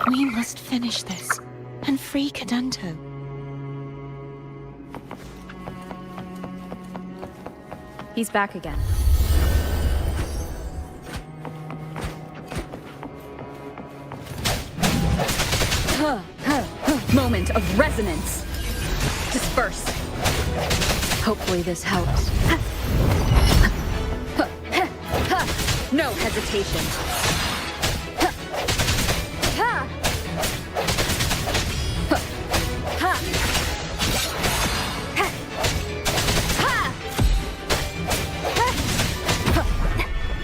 We must finish this and free Cadanto. He's back again. Moment of resonance. Disperse. Hopefully this helps. No hesitation.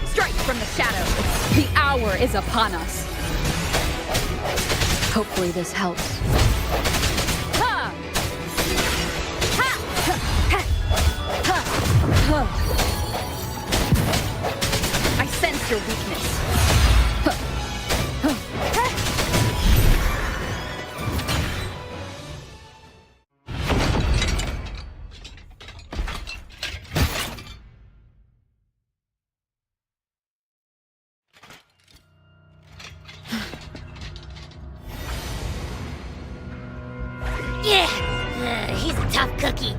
Strike from the shadows. The hour is upon us. Hopefully this helps. I sense your weakness. Yeah, he's a tough cookie.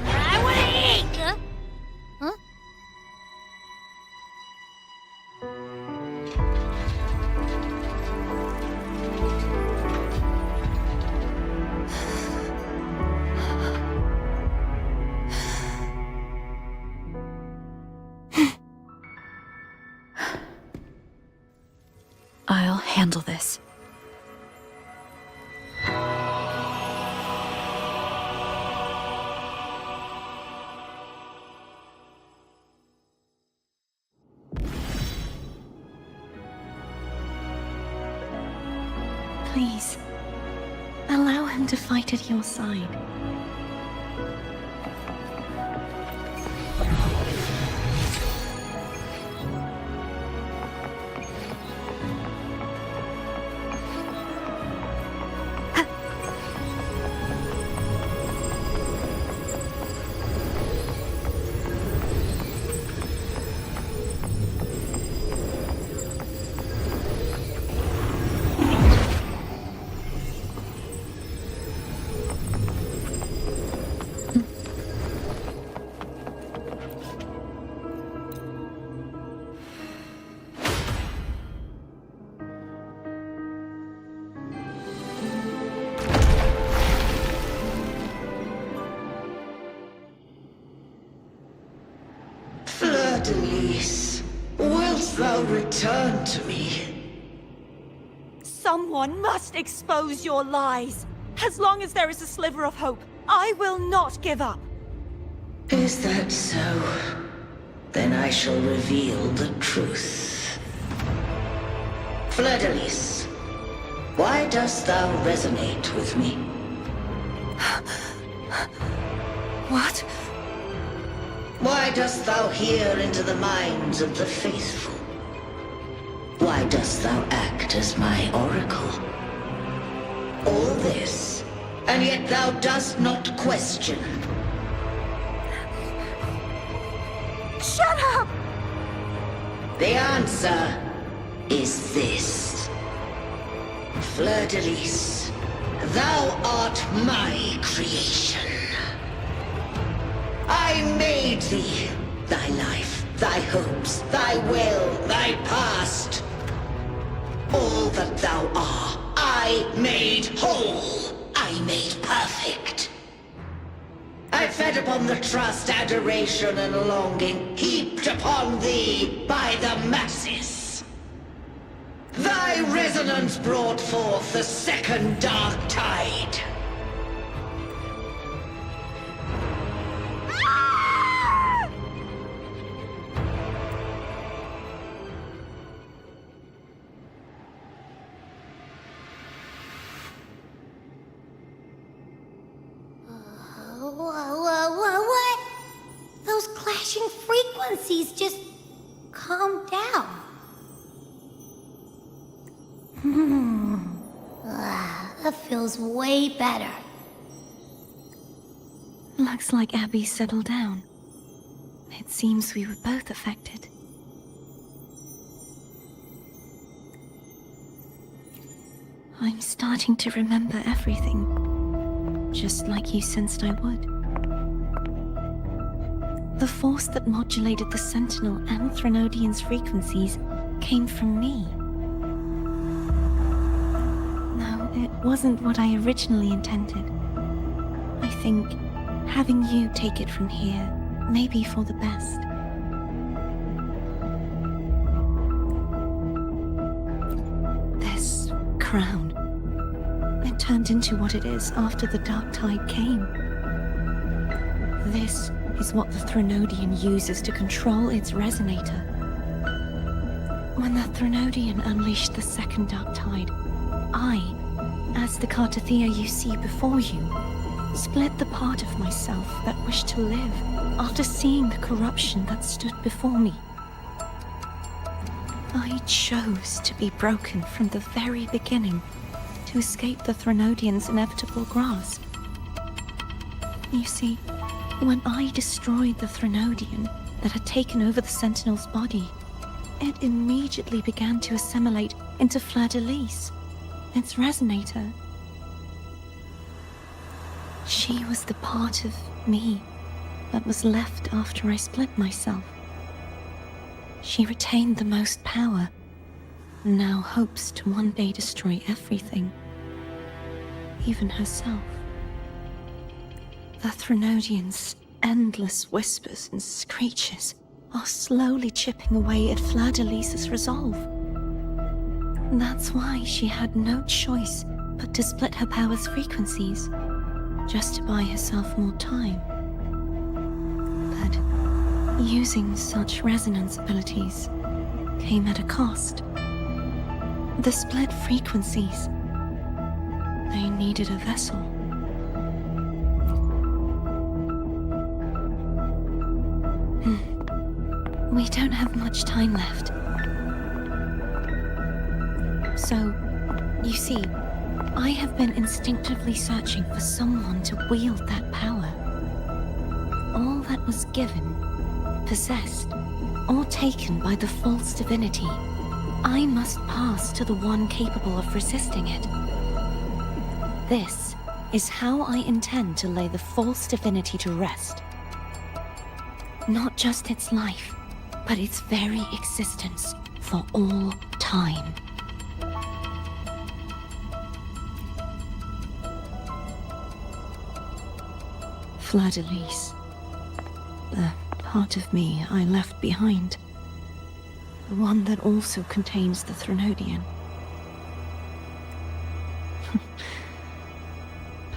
I want to eat. Huh? I'll handle this. Please, allow him to fight at your side. Fleur-de-lis, wilt thou return to me? Someone must expose your lies. As long as there is a sliver of hope, I will not give up. Is that so? Then I shall reveal the truth. Fleur-de-lis, why dost thou resonate with me? What? Why dost thou hear into the minds of the faithful? Why dost thou act as my oracle? All this, and yet thou dost not question. Shut up! The answer is this. Fleur-de-lis, thou art my creation. I made thee, thy life, thy hopes, thy will, thy past. All that thou art, I made whole. I made perfect. I fed upon the trust, adoration, and longing heaped upon thee by the masses. Thy resonance brought forth the second dark tide. What? Those clashing frequencies just calm down. That feels way better. Looks like Abby settled down. It seems we were both affected. I'm starting to remember everything, just like you sensed I would. The force that modulated the Sentinel and Threnodian's frequencies came from me. No, it wasn't what I originally intended. I think having you take it from here may be for the best. This crown, it turned into what it is after the Dark Tide came. This is what the Threnodian uses to control its resonator. When the Threnodian unleashed the second Dark Tide, I, as the Cartothea you see before you, split the part of myself that wished to live after seeing the corruption that stood before me. I chose to be broken from the very beginning to escape the Threnodian's inevitable grasp. You see, when I destroyed the Threnodian that had taken over the Sentinel's body, it immediately began to assimilate into Fleur-de-lis, its resonator. She was the part of me that was left after I split myself. She retained the most power, and now hopes to one day destroy everything, even herself. The Threnodian's endless whispers and screeches are slowly chipping away at Fleur-de-lis's resolve. That's why she had no choice but to split her power's frequencies, just to buy herself more time. But using such resonance abilities came at a cost. The split frequencies needed a vessel. We don't have much time left. So, you see, I have been instinctively searching for someone to wield that power. All that was given, possessed, or taken by the false divinity, I must pass to the one capable of resisting it. This is how I intend to lay the false divinity to rest. Not just its life, but its very existence for all time. Fleur-de-Lis, the part of me I left behind. The one that also contains the Threnodian.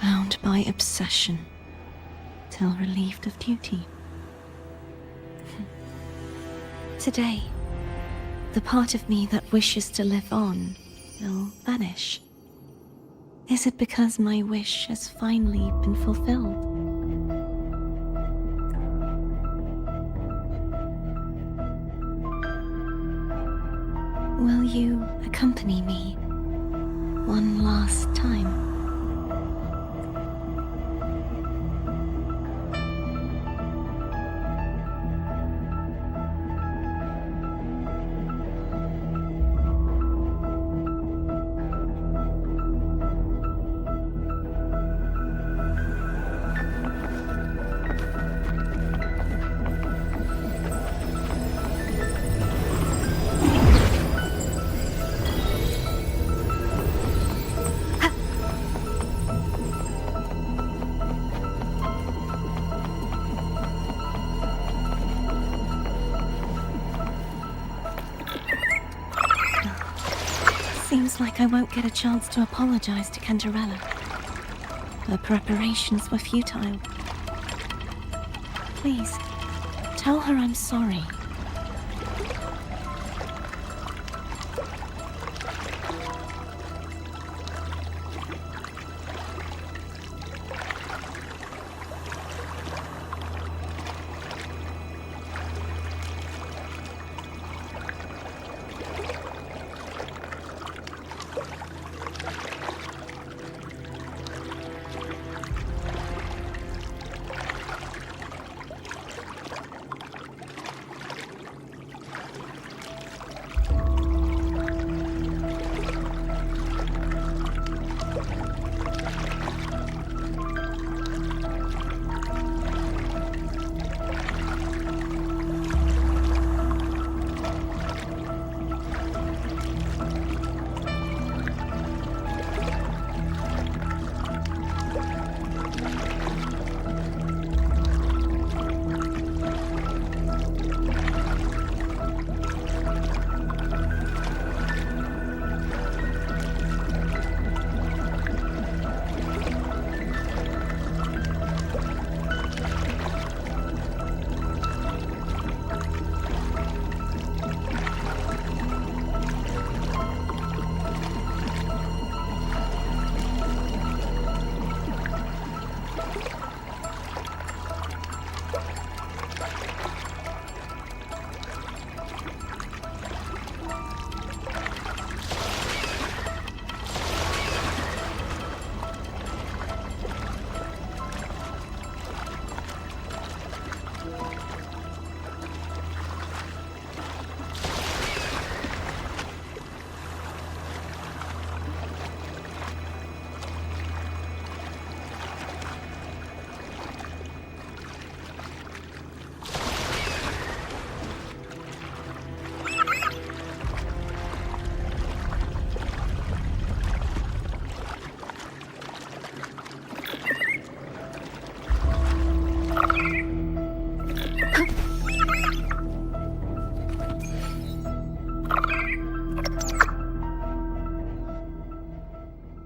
Bound by obsession, till relieved of duty. Today, the part of me that wishes to live on will vanish. Is it because my wish has finally been fulfilled? Will you accompany me one last time? Seems like I won't get a chance to apologize to Cantarella. Her preparations were futile. Please, tell her I'm sorry.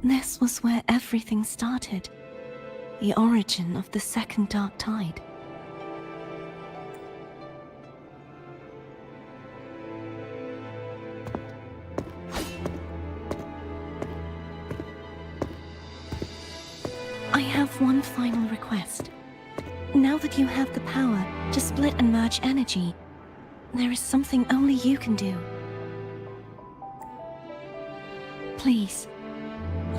This was where everything started. The origin of the second dark tide. have one final request. Now that you have the power to split and merge energy, there is something only you can do. Please,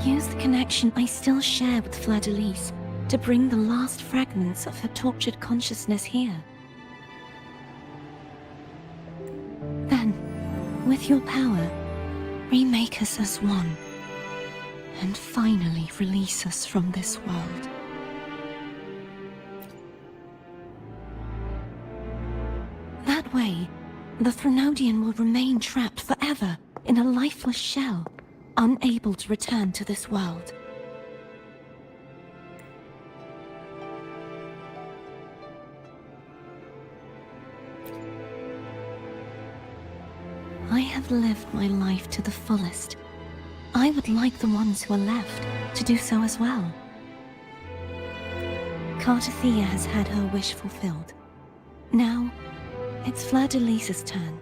use the connection I still share with Fleur-de-Lis to bring the last fragments of her tortured consciousness here. Then, with your power, remake us as one, and finally release us from this world. That way, the Threnodian will remain trapped forever in a lifeless shell, unable to return to this world. I have lived my life to the fullest. I would like the ones who are left to do so as well. Cartathea has had her wish fulfilled. Now, it's Fleur-de-Lis's turn.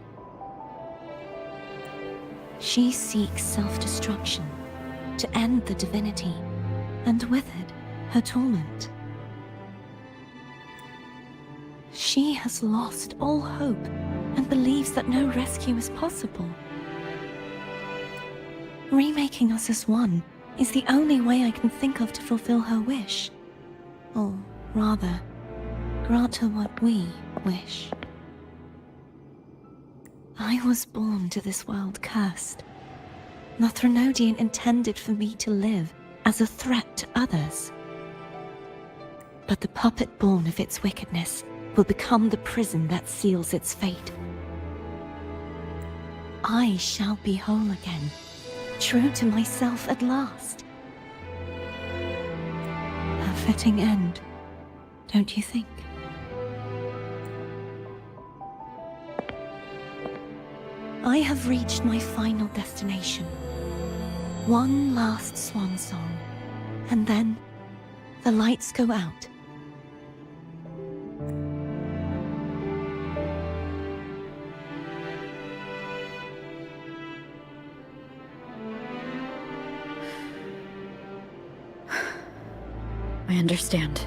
She seeks self-destruction to end the divinity, and with it, her torment. She has lost all hope and believes that no rescue is possible. Remaking us as one is the only way I can think of to fulfill her wish. Or rather, grant her what we wish. I was born to this world cursed. The Threnodian intended for me to live as a threat to others. But the puppet born of its wickedness will become the prison that seals its fate. I shall be whole again, true to myself at last. A fitting end, don't you think? I have reached my final destination. One last swan song, and then the lights go out. I understand.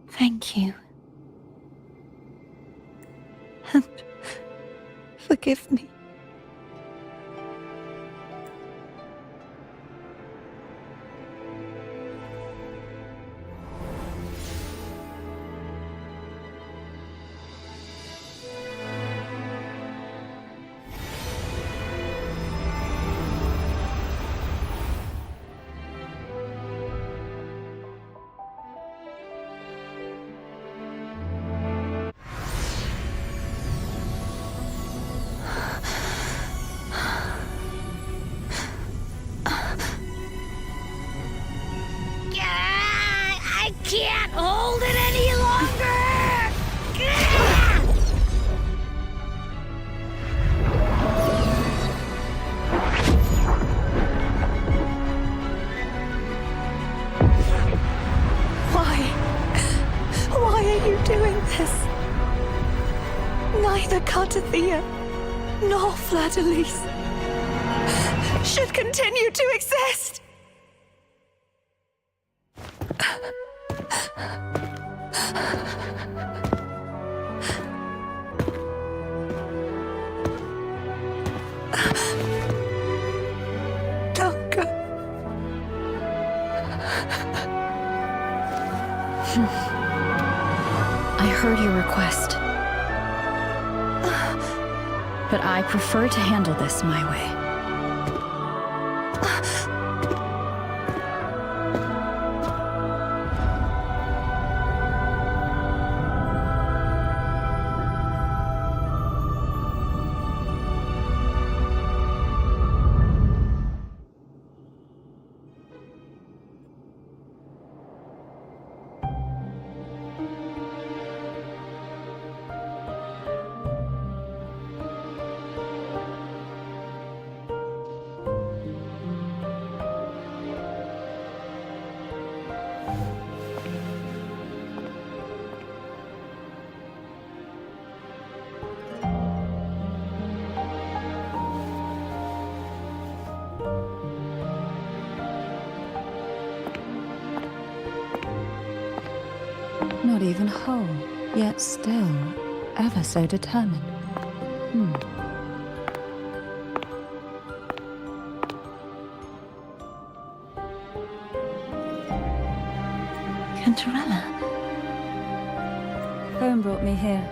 Thank you. And forgive me. I can't hold it any longer! Why are you doing this? Neither Cartathea nor Fleur-de-Lis should continue to exist! Don't go. I heard your request. But I prefer to handle this my way. not even whole, yet still ever so determined. Cantarella. Home brought me here.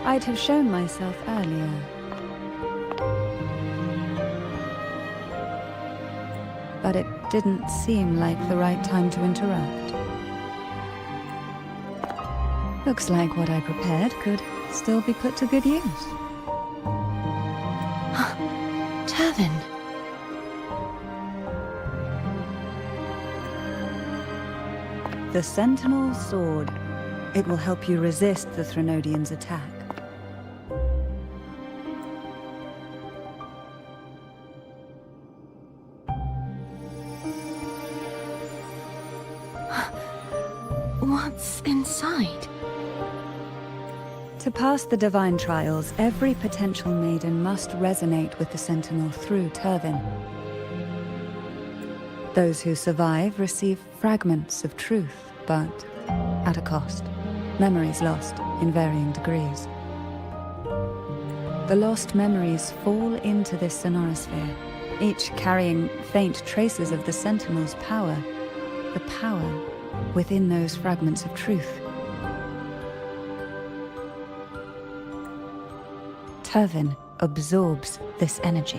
I'd have shown myself earlier. But it didn't seem like the right time to interrupt. Looks like what I prepared could still be put to good use. Turvin. The Sentinel Sword. It will help you resist the Threnodian's attack. What's inside? To pass the divine trials, every potential maiden must resonate with the Sentinel through Turvin. Those who survive receive fragments of truth, but at a cost. Memories lost in varying degrees. The lost memories fall into this sonorosphere, each carrying faint traces of the Sentinel's power, the power within those fragments of truth. Turvin absorbs this energy.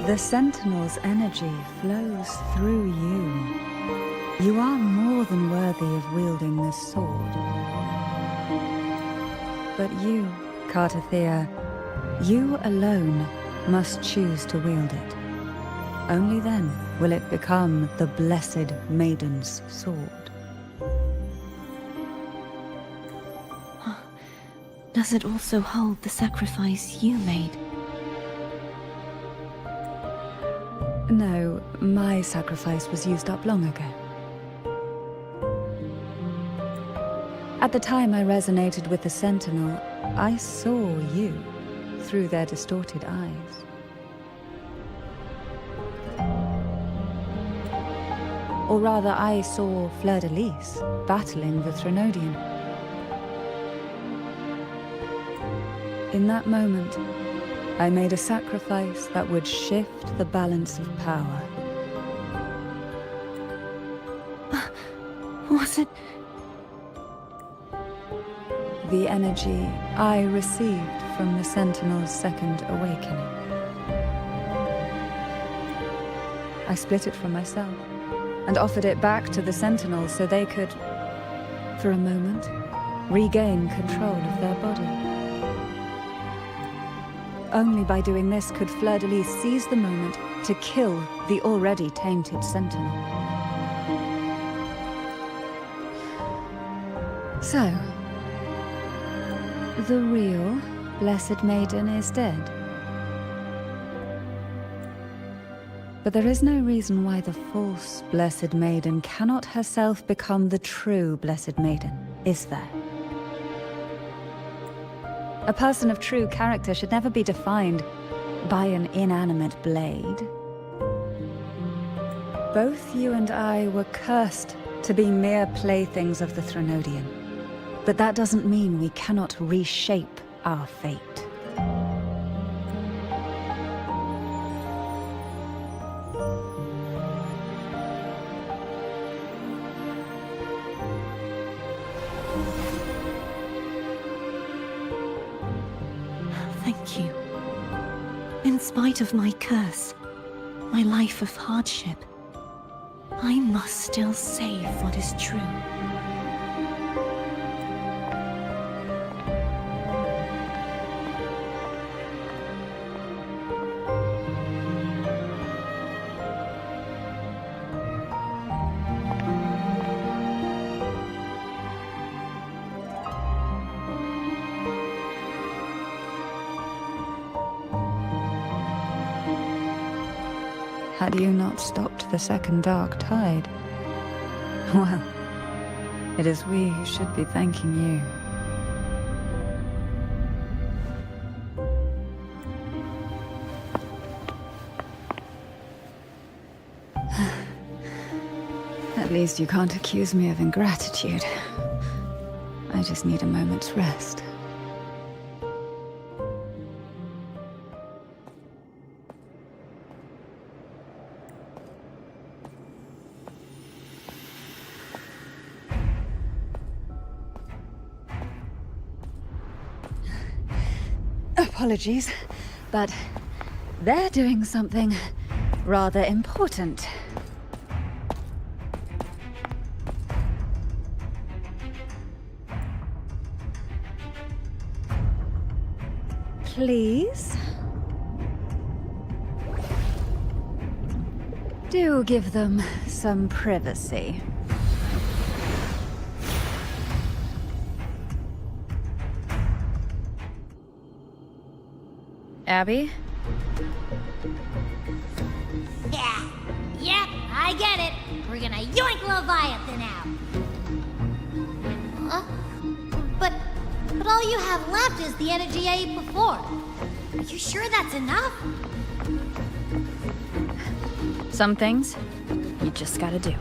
The Sentinel's energy flows through you. You are more than worthy of wielding this sword. But you, Cartathea, you alone must choose to wield it. Only then will it become the Blessed Maiden's sword. Does it also hold the sacrifice you made? No, my sacrifice was used up long ago. At the time I resonated with the Sentinel, I saw you through their distorted eyes. Or rather, I saw Fleur-de-Lis battling the Threnodian. In that moment, I made a sacrifice that would shift the balance of power. Was it? The energy I received from the Sentinel's second awakening. I split it from myself and offered it back to the Sentinel so they could, for a moment, regain control of their body. Only by doing this could Fleur-de-Lis seize the moment to kill the already tainted Sentinel. So, the real Blessed Maiden is dead. But there is no reason why the false Blessed Maiden cannot herself become the true Blessed Maiden, is there? A person of true character should never be defined by an inanimate blade. Both you and I were cursed to be mere playthings of the Threnodian. But that doesn't mean we cannot reshape our fate. Thank you. In spite of my curse, my life of hardship, I must still save what is true. Had you not stopped the second dark tide, well, It is we who should be thanking you. At least you can't accuse me of ingratitude. I just need a moment's rest. Apologies, but they're doing something rather important. Please? Do give them some privacy. Abby? Yeah, yep, I get it. We're gonna yoink Leviathan out. Huh? But all you have left is the energy I ate before. Are you sure that's enough? Some things you just gotta do.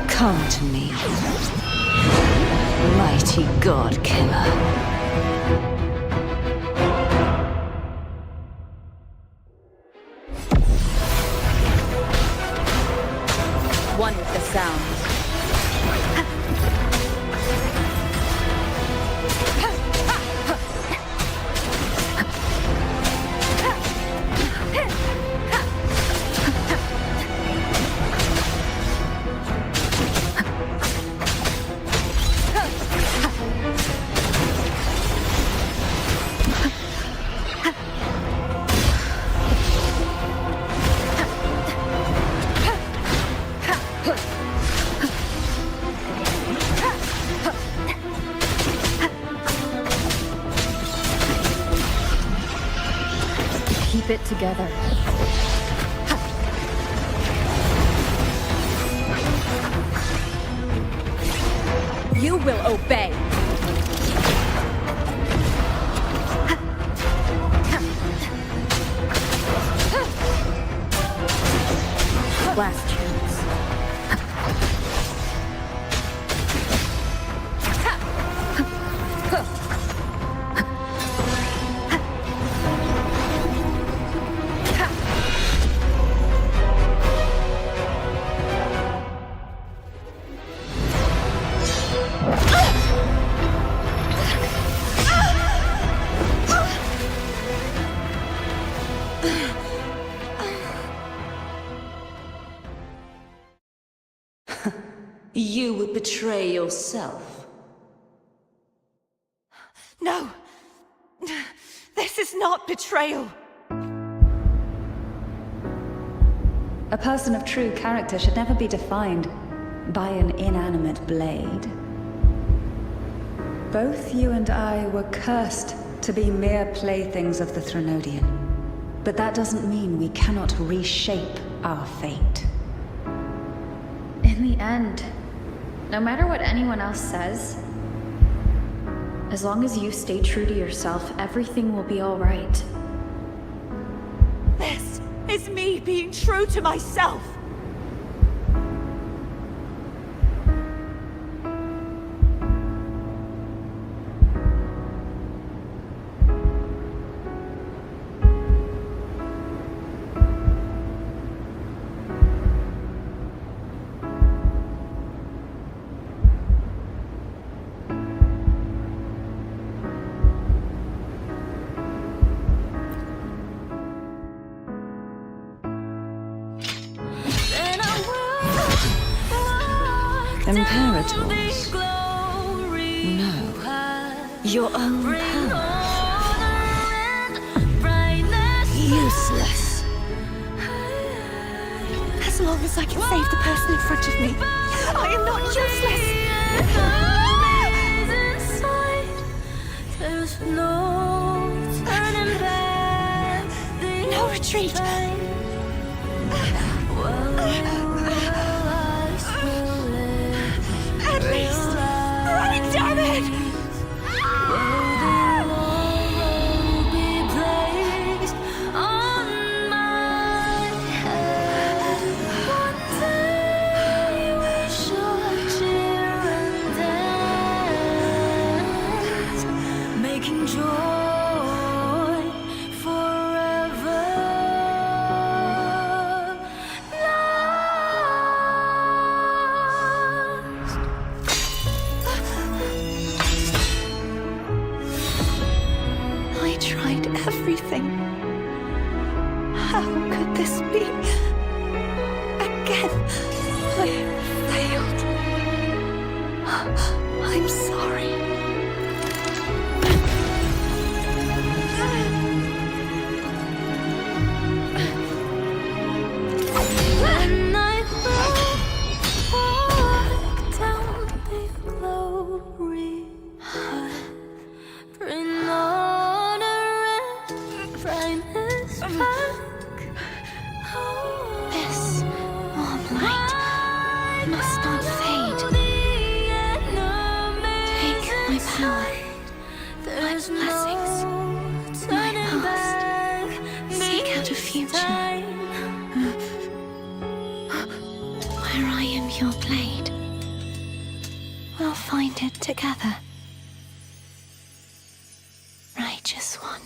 Come to me, mighty god killer. One with the sound. Keep it together. You will obey. Last chance. You would betray yourself. No! This is not betrayal! A person of true character should never be defined by an inanimate blade. Both you and I were cursed to be mere playthings of the Threnodian. But that doesn't mean we cannot reshape our fate. In the end, no matter what anyone else says, as long as you stay true to yourself, everything will be all right. This is me being true to myself! Imperators? No. Your own power. Useless. As long as I can save the person in front of me, I am not useless. No retreat. At least, running, damn it! Everything. How could this be? Again, I failed. I'm sorry. When I walk down the glory path, bring this warm light must not fade. Take my power, my blessings, my past. Seek out a future where I am your blade. We'll find it together. Righteous one.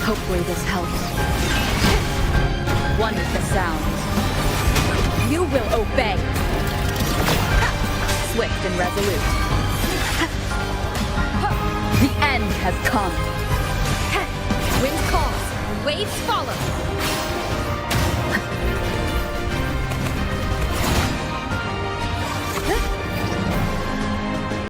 Hopefully this helps. One with the sounds. You will obey. Swift and resolute. The end has come. Wind calls, waves follow.